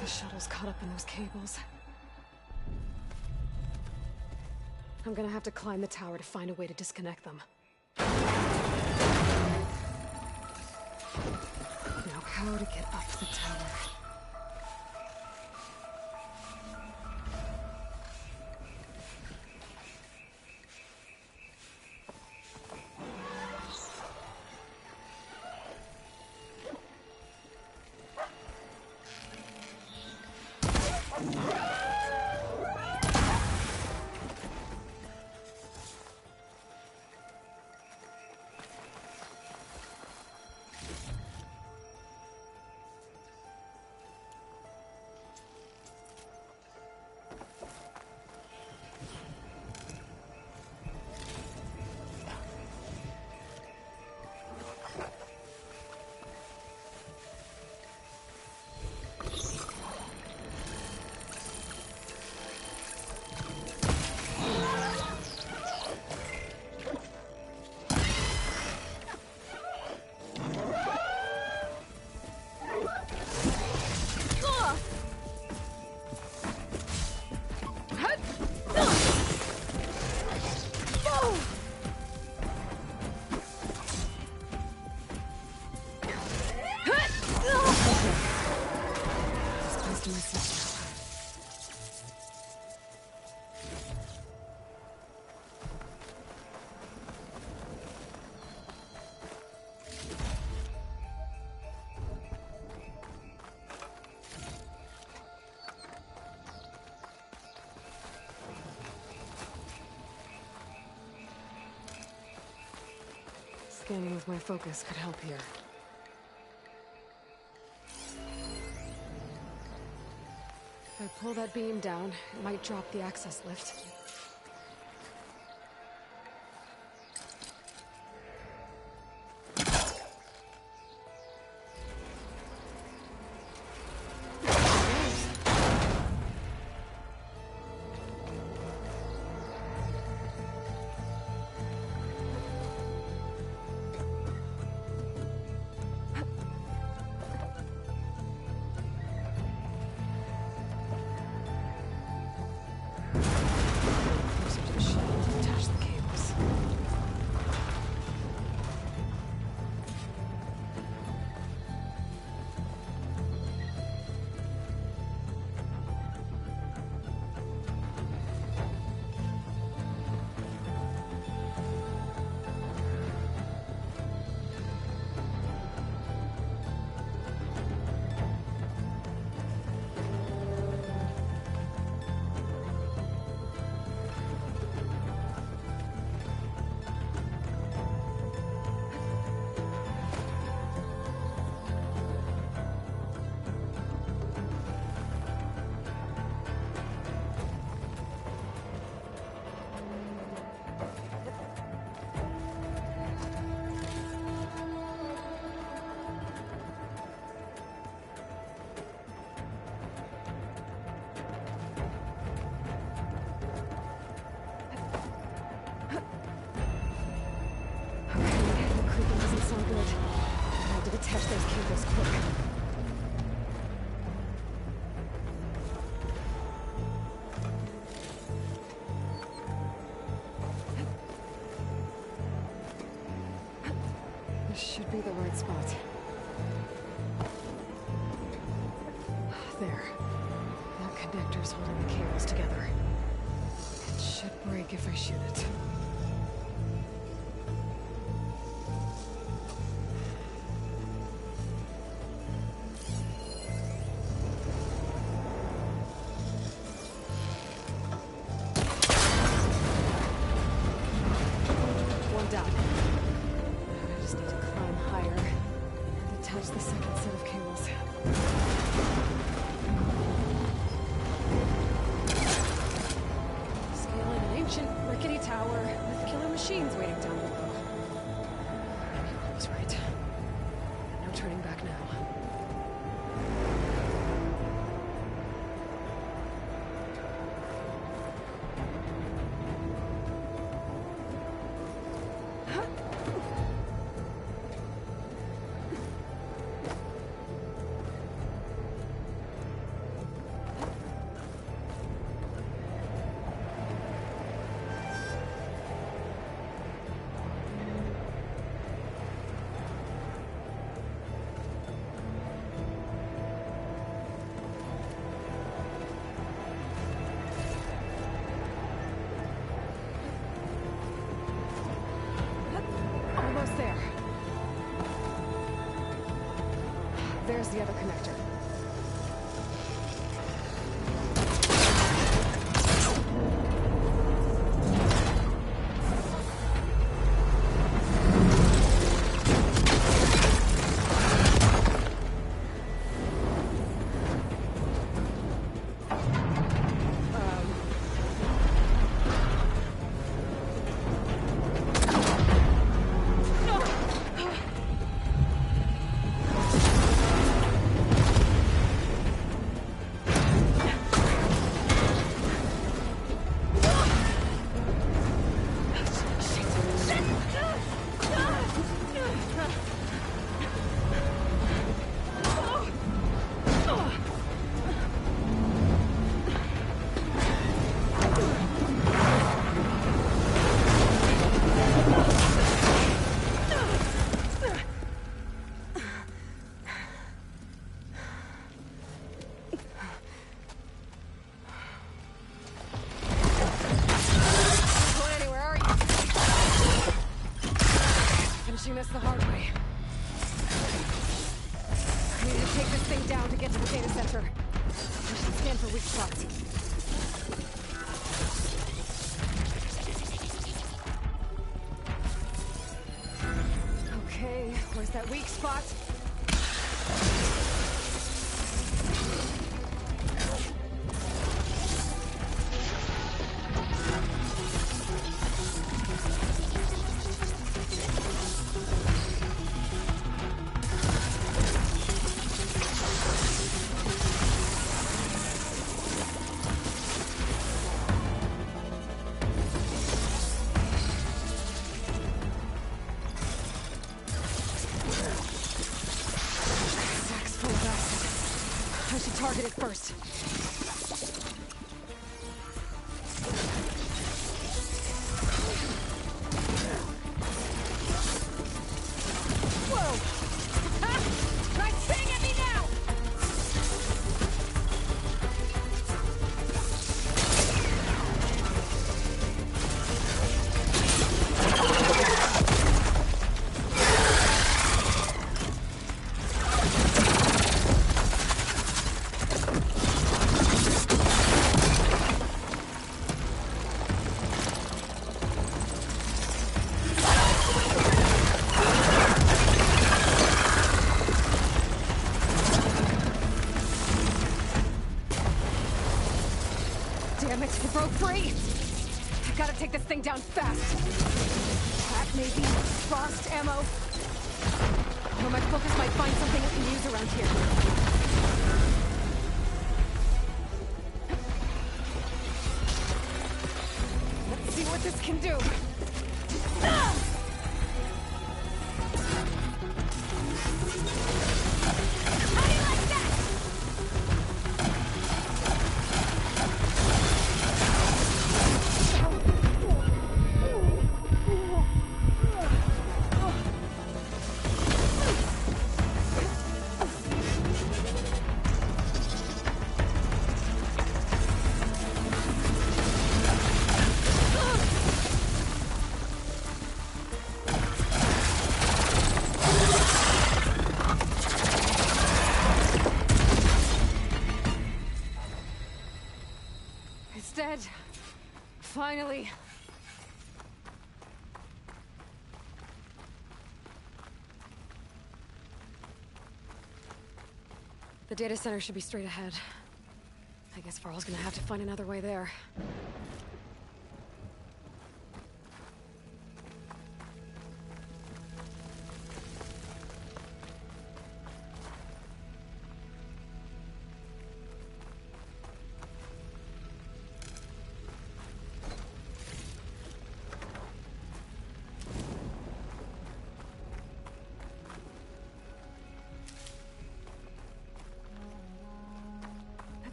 Speaker 1: The shuttle's caught up in those cables. I'm gonna have to climb the tower to find a way to disconnect them. Now, how to get up the tower? Scanning with my focus could help here. If I pull that beam down, it might drop the access lift. Attach those cables quick. This should be the right spot. There. That connector's holding the cables together. It should break if I shoot it. Down. I just need to climb higher and attach the rickety tower with killer machines waiting down below. I was right. No turning back now. Almost there. There's the other connector. This the hard way. I need to take this thing down to get to the data center. I should scan for weak spots. Okay, where's that weak spot? I should target it first. Whoa! Ha! Right thing at me now! Damn it, it broke free! I gotta take this thing down fast. Cat maybe? Frost ammo? Or my focus might find something we can use around here. Let's see what this can do. Ah! How do you like that? It's dead. Finally. The data center should be straight ahead. I guess Varl's gonna have to find another way there.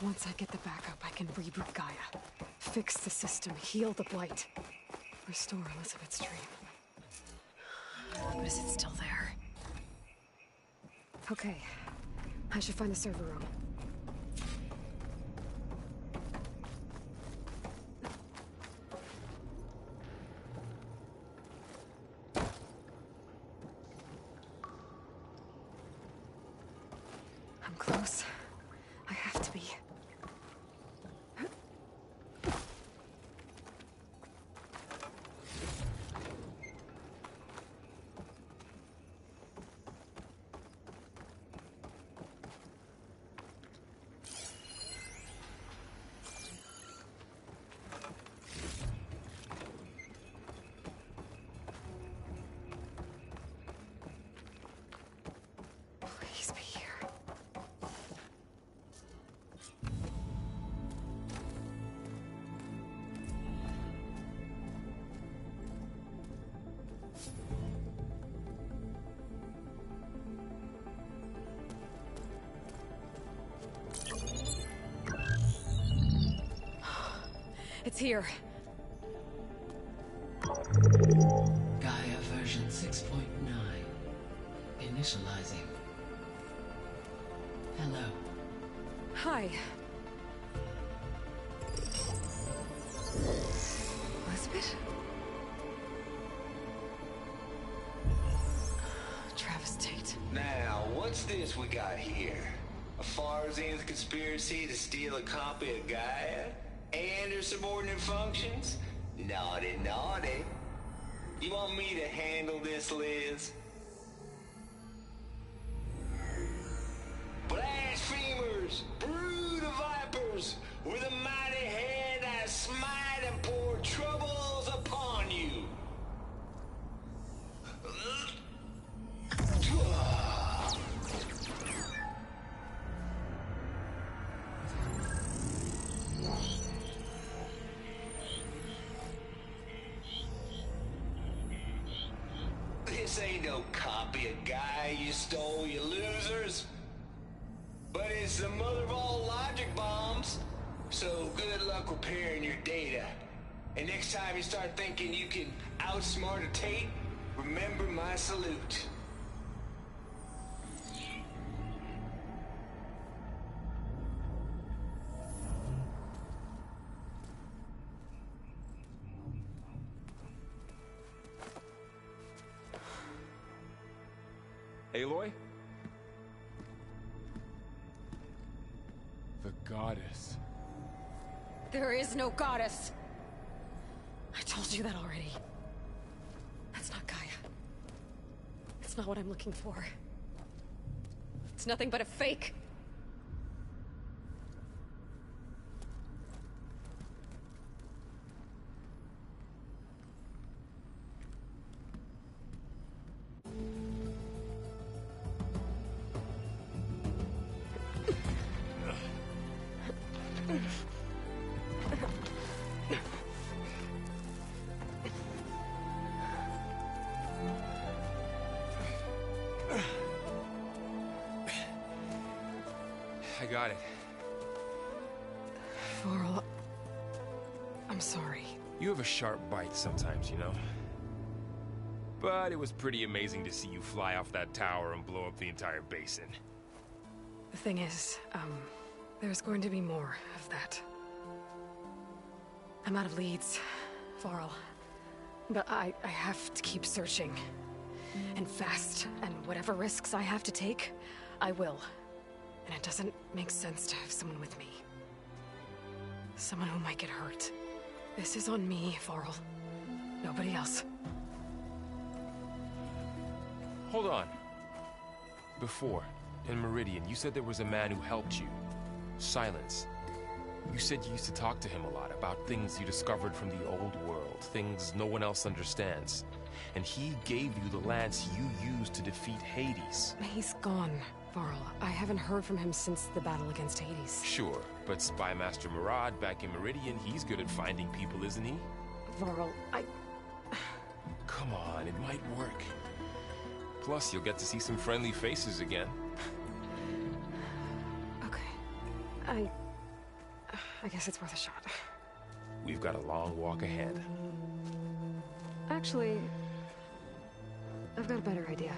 Speaker 1: Once I get the backup, I can reboot Gaia. Fix the system, heal the Blight. Restore Elizabeth's dream. But is it still there? Okay. I should find the server room. I'm close. I have to be. Please be here. It's here.
Speaker 6: Gaia version 6.9. Initializing. Hello.
Speaker 1: Hi. Elizabeth? Travis Tate.
Speaker 7: Now, what's this we got here? A Farzian's conspiracy to steal a copy of Gaia? And her subordinate functions? Naughty, naughty. You want me to handle this, Liz? Blasphemers! Brood of vipers! With a mighty hand I smite and pour troubles upon you! This ain't no copy of Gaia you stole, you losers. But it's the mother of all logic bombs. So good luck repairing your data. And next time you start thinking you can outsmart a Tate, remember my salute.
Speaker 2: Aloy? The goddess.
Speaker 1: There is no goddess! I told you that already. That's not Gaia. It's not what I'm looking for. It's nothing but a fake.
Speaker 2: I got it.
Speaker 1: Varl, I'm sorry.
Speaker 2: You have a sharp bite sometimes, you know? But it was pretty amazing to see you fly off that tower and blow up the entire basin.
Speaker 1: The thing is, there's going to be more of that. I'm out of leads, Varl. But I have to keep searching. And fast. And whatever risks I have to take, I will. And it doesn't make sense to have someone with me. Someone who might get hurt. This is on me, Varl. Nobody else.
Speaker 2: Hold on. Before, in Meridian, you said there was a man who helped you. Silence. You said you used to talk to him a lot about things you discovered from the old world, things no one else understands. And he gave you the lance you used to defeat Hades.
Speaker 1: He's gone, Varl. I haven't heard from him since the battle against Hades.
Speaker 2: Sure, but Spy Master Murad back in Meridian, he's good at finding people, isn't he?
Speaker 1: Varl,
Speaker 2: Come on, it might work. Plus, you'll get to see some friendly faces again.
Speaker 1: Okay. I guess it's worth a shot.
Speaker 2: We've got a long walk ahead.
Speaker 1: Actually, I've got a better idea.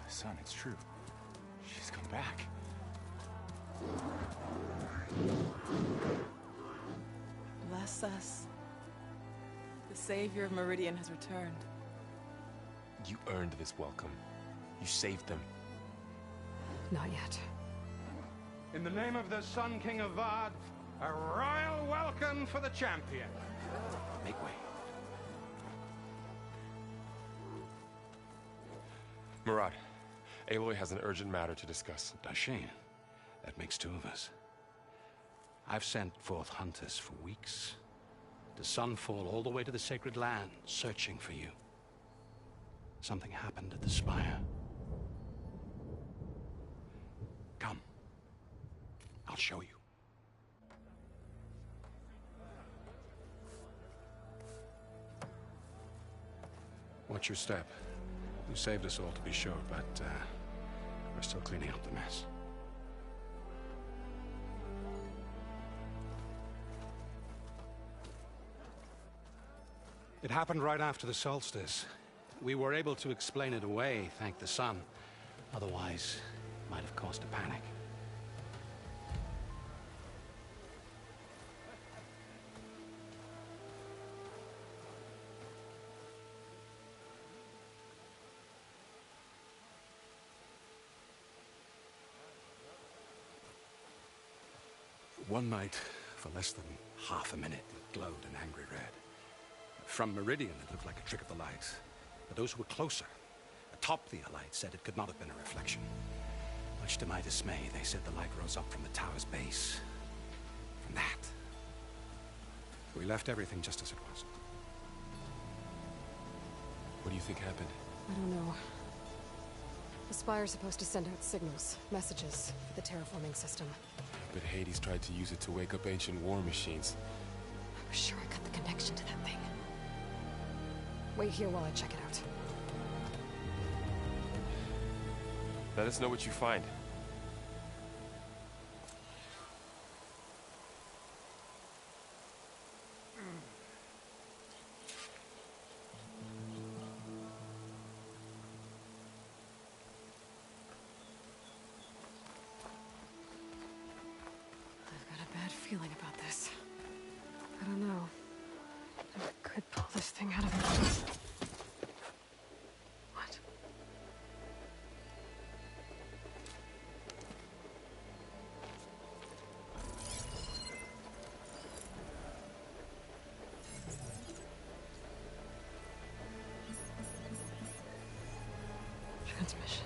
Speaker 8: Son, it's true. She's come back.
Speaker 9: Bless us. The savior of Meridian has returned.
Speaker 2: You earned this welcome. You saved them.
Speaker 1: Not yet.
Speaker 10: In the name of the Sun King of Vard, a royal welcome for the champion.
Speaker 8: Make way.
Speaker 2: Murad, Aloy has an urgent matter to discuss.
Speaker 8: Dashane, that makes two of us. I've sent forth hunters for weeks. To Sunfall all the way to the Sacred Land, searching for you. Something happened at the Spire. Come. I'll show you. Watch your step. You saved us all, to be sure, but we're still cleaning up the mess. It happened right after the solstice. We were able to explain it away, thank the sun. Otherwise, it might have caused a panic. One night, for less than half a minute, it glowed an angry red. From Meridian, it looked like a trick of the light. But those who were closer, atop the light, said it could not have been a reflection. Much to my dismay, they said the light rose up from the tower's base. From that. We left everything just as it was.
Speaker 2: What do you think happened?
Speaker 1: I don't know. The Spire's supposed to send out signals, messages, for the terraforming system.
Speaker 2: But Hades tried to use it to wake up ancient war machines.
Speaker 1: I was sure I got the connection to that thing. Wait here while I check it out.
Speaker 2: Let us know what you find.
Speaker 1: I've got a bad feeling about this. I don't know. I could pull this thing out of me. What? Transmission.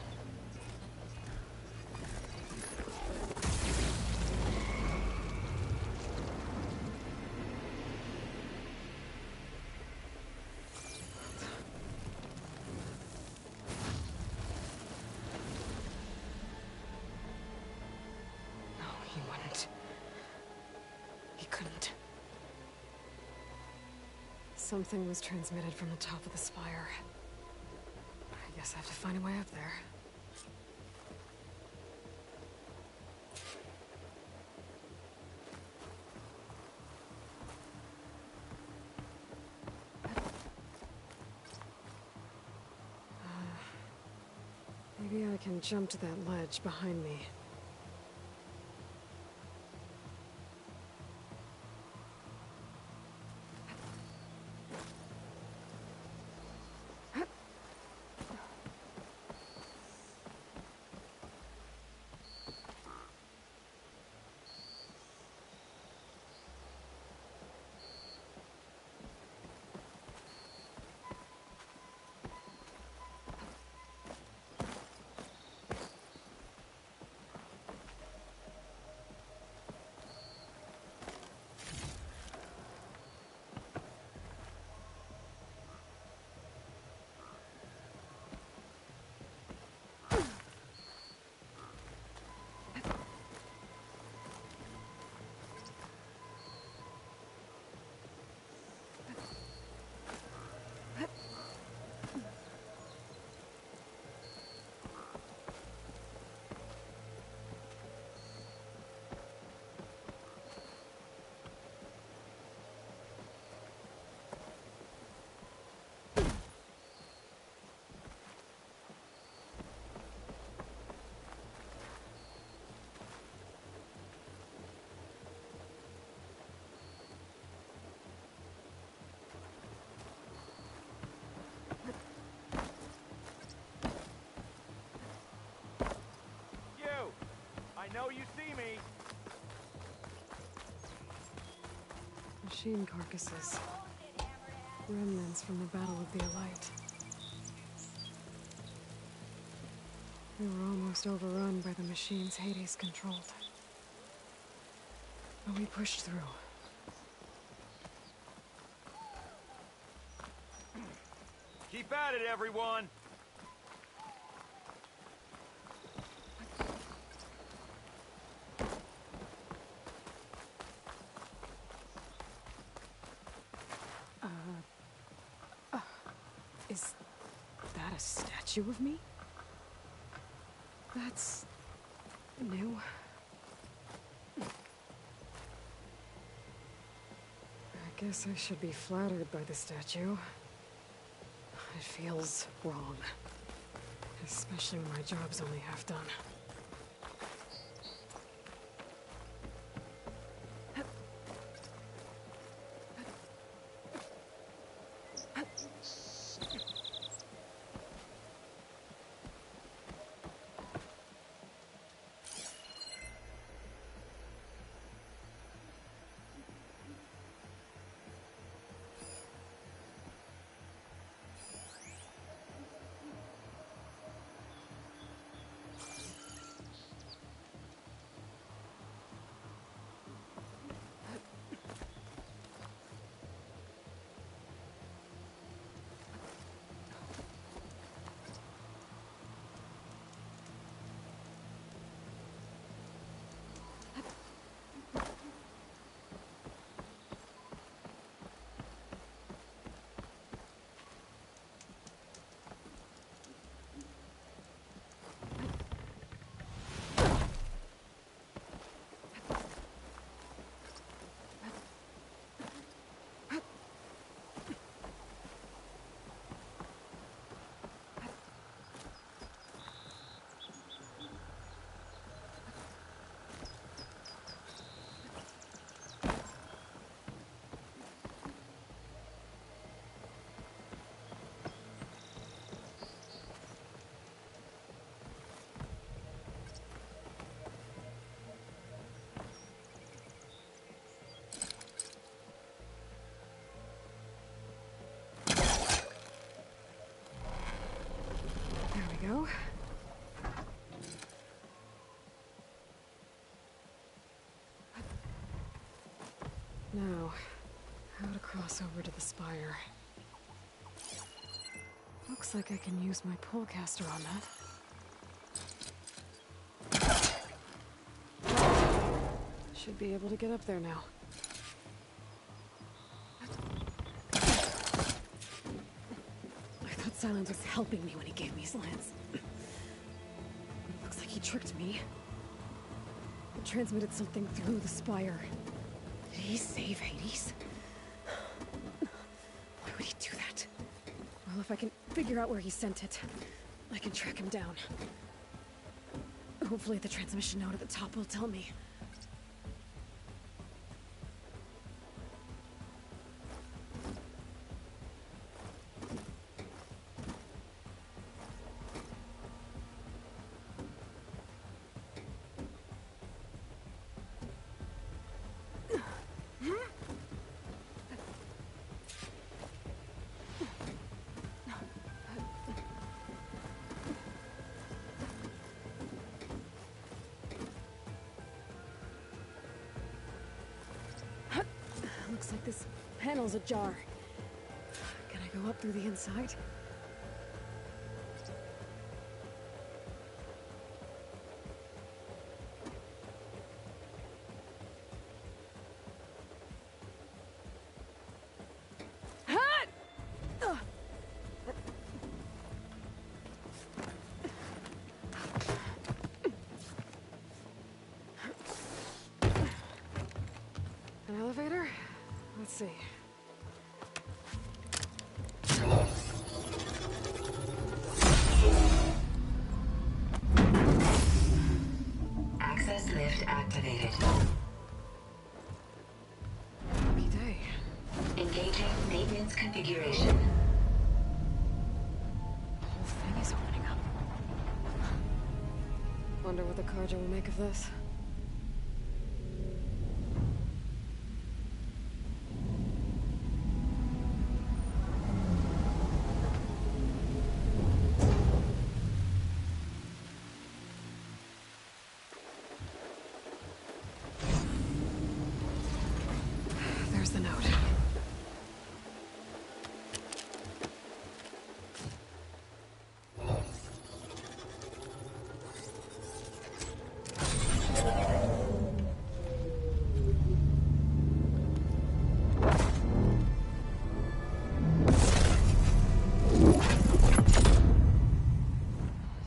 Speaker 1: No, he wouldn't. He couldn't. Something was transmitted from the top of the spire. I guess I have to find a way up there. Maybe I can jump to that ledge behind me.
Speaker 11: I know you see me.
Speaker 1: Machine carcasses. Remnants from the Battle of the Elite. We were almost overrun by the machines Hades controlled. But we pushed through.
Speaker 11: Keep at it, everyone.
Speaker 1: Is that a statue of me? That's new. I guess I should be flattered by the statue. It feels wrong. Especially when my job's only half done. Now, how to cross over to the spire. Looks like I can use my pullcaster on that. Should be able to get up there now. I thought Silence was helping me when he gave me his lance. Looks like he tricked me. It transmitted something through the spire. Did he save Hades? Why would he do that? Well, if I can figure out where he sent it, I can track him down. Hopefully the transmission node at the top will tell me. Looks like this panel's ajar. Can I go up through the inside? An elevator? Let's see.
Speaker 12: Access lift activated.
Speaker 1: Lucky day.
Speaker 12: Engaging maintenance configuration.
Speaker 1: The whole thing is opening up. Wonder what the Carja will make of this. There's the note.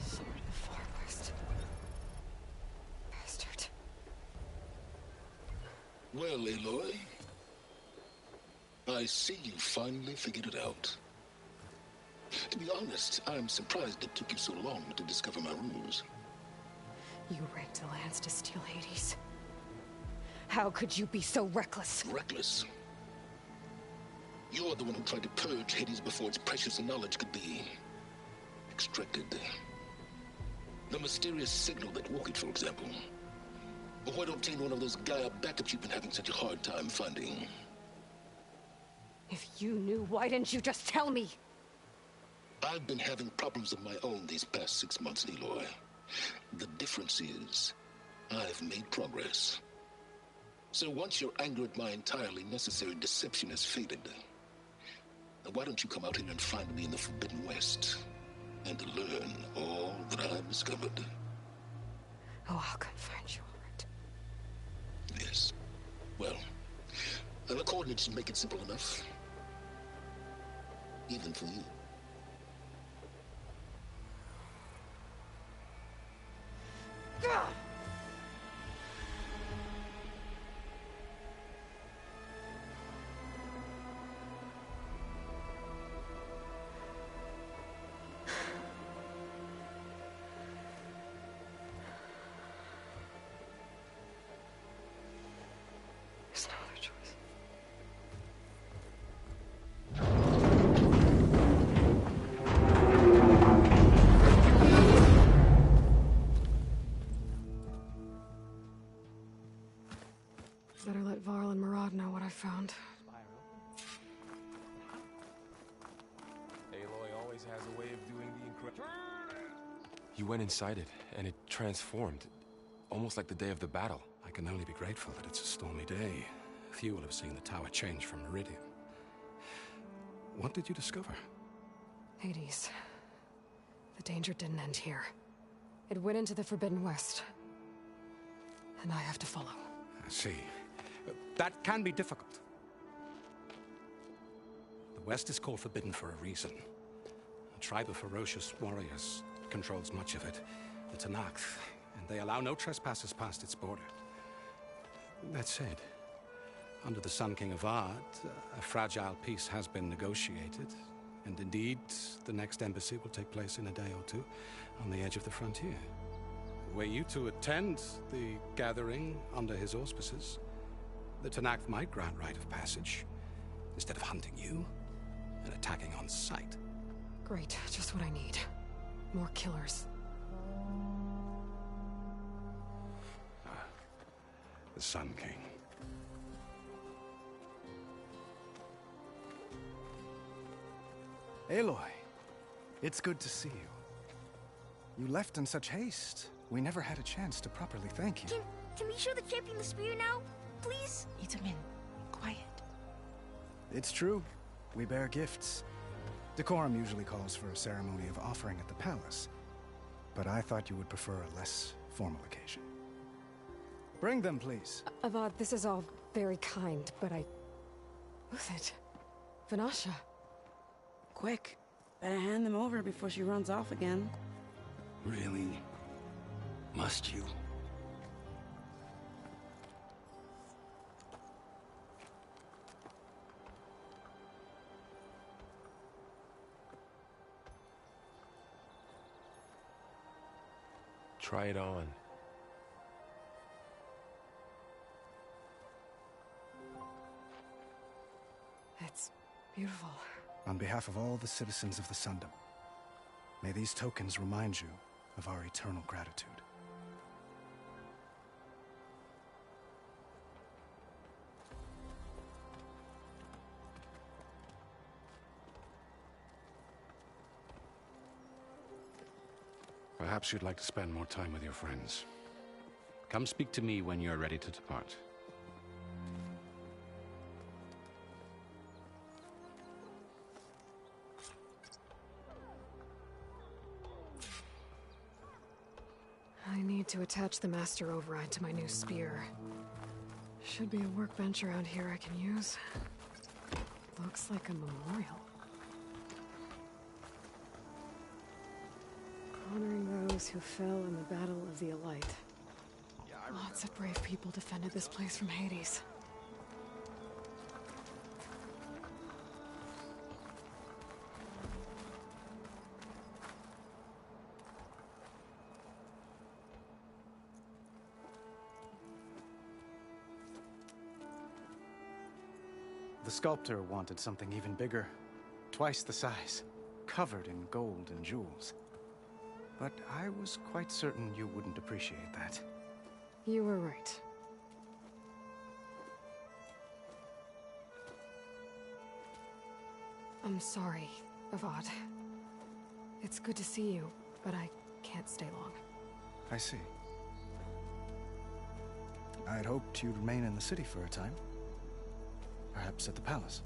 Speaker 1: Sword of the Farquest. Bastard.
Speaker 13: Well, Aloy, I see you finally figured it out. To be honest, I'm surprised it took you so long to discover my ruse.
Speaker 1: You rigged the lance to steal Hades. How could you be so reckless?
Speaker 13: Reckless? You're the one who tried to purge Hades before its precious knowledge could be extracted. The mysterious signal that woke it, for example. Or why to obtain one of those Gaia backups you've been having such a hard time finding?
Speaker 1: If you knew, why didn't you just tell me?
Speaker 13: I've been having problems of my own these past 6 months, Aloy. The difference is, I've made progress. So once your anger at my entirely necessary deception has faded, then why don't you come out here and find me in the Forbidden West, and learn all that I've discovered?
Speaker 1: Oh, I'll come find you, all right.
Speaker 13: Yes. Well, the coordinates should make it simple enough. Even for you.
Speaker 1: There's no other choice. Better let Varl and Murad know what I found.
Speaker 2: Aloy always has a way of doing the incredible. You went inside it, and it transformed. Almost like the day of the battle.
Speaker 8: I can only be grateful that it's a stormy day. Few will have seen the tower change from Meridian. What did you discover?
Speaker 1: Hades. The danger didn't end here. It went into the Forbidden West. And I have to follow.
Speaker 8: I see. That can be difficult. The West is called Forbidden for a reason. A tribe of ferocious warriors controls much of it, the Tenakth, and they allow no trespassers past its border. That said, under the Sun King of Ard, a fragile peace has been negotiated, and indeed, the next embassy will take place in a day or two on the edge of the frontier. Were you to attend the gathering under his auspices, the Tenakth might grant right of passage, instead of hunting you and attacking on sight.
Speaker 1: Great, just what I need. More killers.
Speaker 8: The Sun King.
Speaker 14: Aloy, it's good to see you. You left in such haste. We never had a chance to properly thank you.
Speaker 15: Can we show the champion the spear now? Please?
Speaker 9: Itamin, quiet.
Speaker 14: It's true. We bear gifts. Decorum usually calls for a ceremony of offering at the palace, but I thought you would prefer a less formal occasion. Bring them, please.
Speaker 1: Avad, this is all very kind, but Who's it? Vanasha.
Speaker 9: Quick. Better hand them over before she runs off again.
Speaker 8: Really? Must you?
Speaker 2: Try it on.
Speaker 1: It's beautiful.
Speaker 14: On behalf of all the citizens of the Sundom, may these tokens remind you of our eternal gratitude.
Speaker 8: Perhaps you'd like to spend more time with your friends. Come speak to me when you're ready to depart.
Speaker 1: I need to attach the Master Override to my new spear. Should be a workbench around here I can use. Looks like a memorial. Honoring those who fell in the Battle of the Elite. Lots of brave people defended this place from Hades.
Speaker 14: The sculptor wanted something even bigger, twice the size, covered in gold and jewels. But I was quite certain you wouldn't appreciate that.
Speaker 1: You were right. I'm sorry, Avad. It's good to see you, but I can't stay long.
Speaker 14: I see. I'd hoped you'd remain in the city for a time. Perhaps at the palace.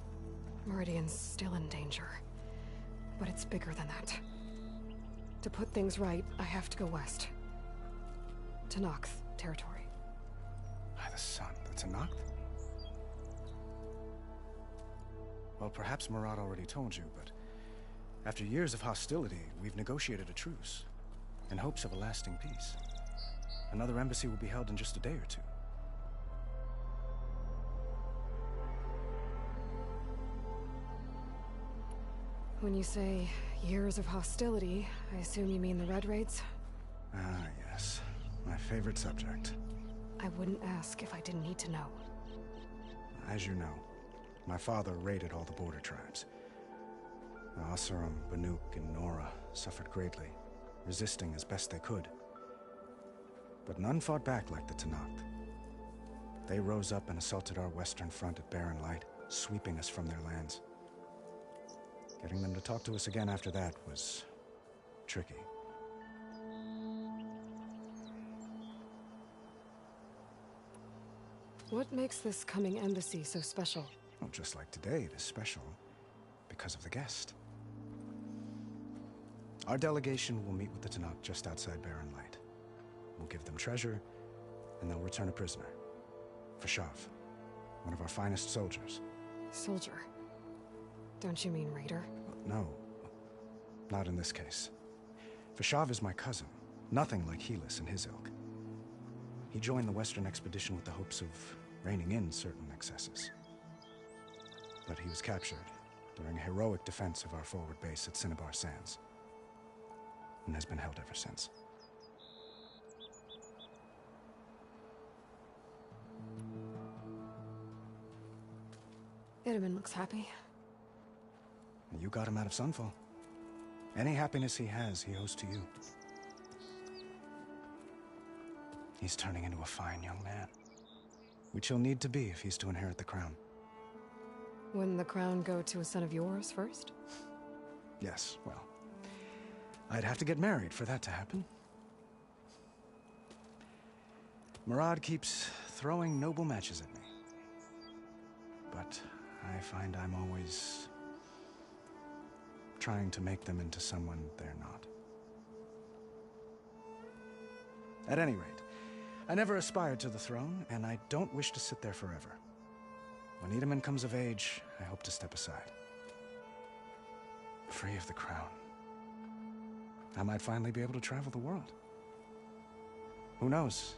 Speaker 1: Meridian's still in danger, but it's bigger than that. To put things right, I have to go west. To Tenakth territory.
Speaker 14: By the sun, the Tenakth? Well, perhaps Murad already told you, but after years of hostility, we've negotiated a truce in hopes of a lasting peace. Another embassy will be held in just a day or two.
Speaker 1: When you say years of hostility, I assume you mean the Red Raids?
Speaker 14: Ah, yes. My favorite subject.
Speaker 1: I wouldn't ask if I didn't need to know.
Speaker 14: As you know, my father raided all the border tribes. Asurum, Banuk, and Nora suffered greatly, resisting as best they could. But none fought back like the Tenakth. They rose up and assaulted our western front at Barren Light, sweeping us from their lands. Getting them to talk to us again after that was tricky.
Speaker 1: What makes this coming embassy so special?
Speaker 14: Well, just like today, it is special because of the guest. Our delegation will meet with the Tanakh just outside Barren Light. We'll give them treasure, and they'll return a prisoner. Fashav, one of our finest soldiers.
Speaker 1: Soldier? Don't you mean raider?
Speaker 14: No, not in this case. Fashav is my cousin, nothing like Helis and his ilk. He joined the Western expedition with the hopes of reining in certain excesses. But he was captured during a heroic defense of our forward base at Cinnabar Sands, and has been held ever since.
Speaker 1: Ediman looks happy.
Speaker 14: You got him out of Sunfall. Any happiness he has, he owes to you. He's turning into a fine young man, which he'll need to be if he's to inherit the crown.
Speaker 1: Wouldn't the crown go to a son of yours first?
Speaker 14: Yes, well, I'd have to get married for that to happen. Murad keeps throwing noble matches at me. But I find I'm always trying to make them into someone they're not. At any rate, I never aspired to the throne, and I don't wish to sit there forever. When Ediman comes of age, I hope to step aside. Free of the crown. I might finally be able to travel the world. Who knows?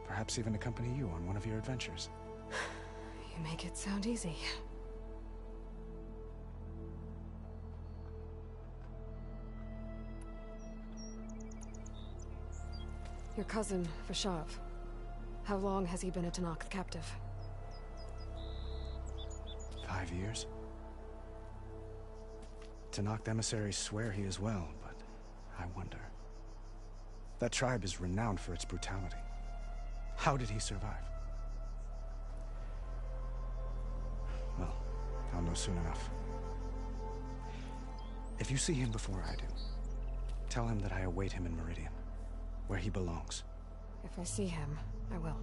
Speaker 14: Perhaps even accompany you on one of your adventures.
Speaker 1: You make it sound easy. Your cousin, Fashav. How long has he been a Tanakh captive?
Speaker 14: 5 years. Tanakh emissaries swear he is well, but I wonder. That tribe is renowned for its brutality. How did he survive? Well, I'll know soon enough. If you see him before I do, tell him that I await him in Meridian, where he belongs.
Speaker 1: If I see him, I will.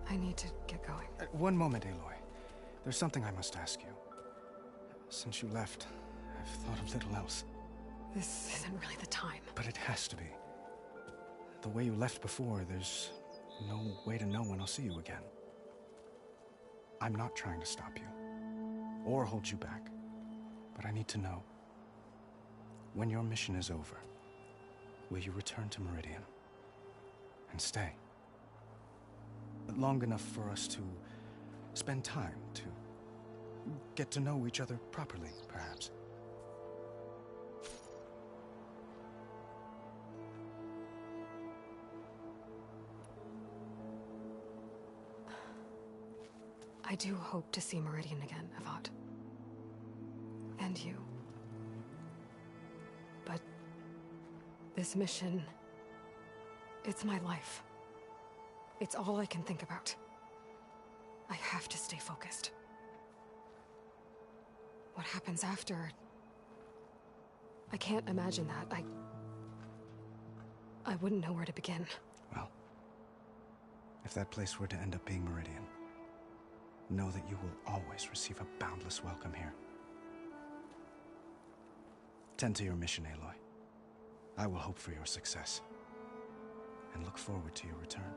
Speaker 1: I need to get going.
Speaker 14: One moment, Aloy. There's something I must ask you. Since you left, I've thought of little else.
Speaker 1: This isn't really the time.
Speaker 14: But it has to be. The way you left before, there's no way to know when I'll see you again. I'm not trying to stop you, or hold you back, but I need to know. When your mission is over, will you return to Meridian and stay? Long enough for us to spend time, to get to know each other properly, perhaps.
Speaker 1: I do hope to see Meridian again, Avad. And you. But this mission, it's my life. It's all I can think about. I have to stay focused. What happens after? I can't imagine that. I wouldn't know where to begin.
Speaker 14: Well, if that place were to end up being Meridian, know that you will always receive a boundless welcome here. Tend to your mission, Aloy. I will hope for your success, and look forward to your return.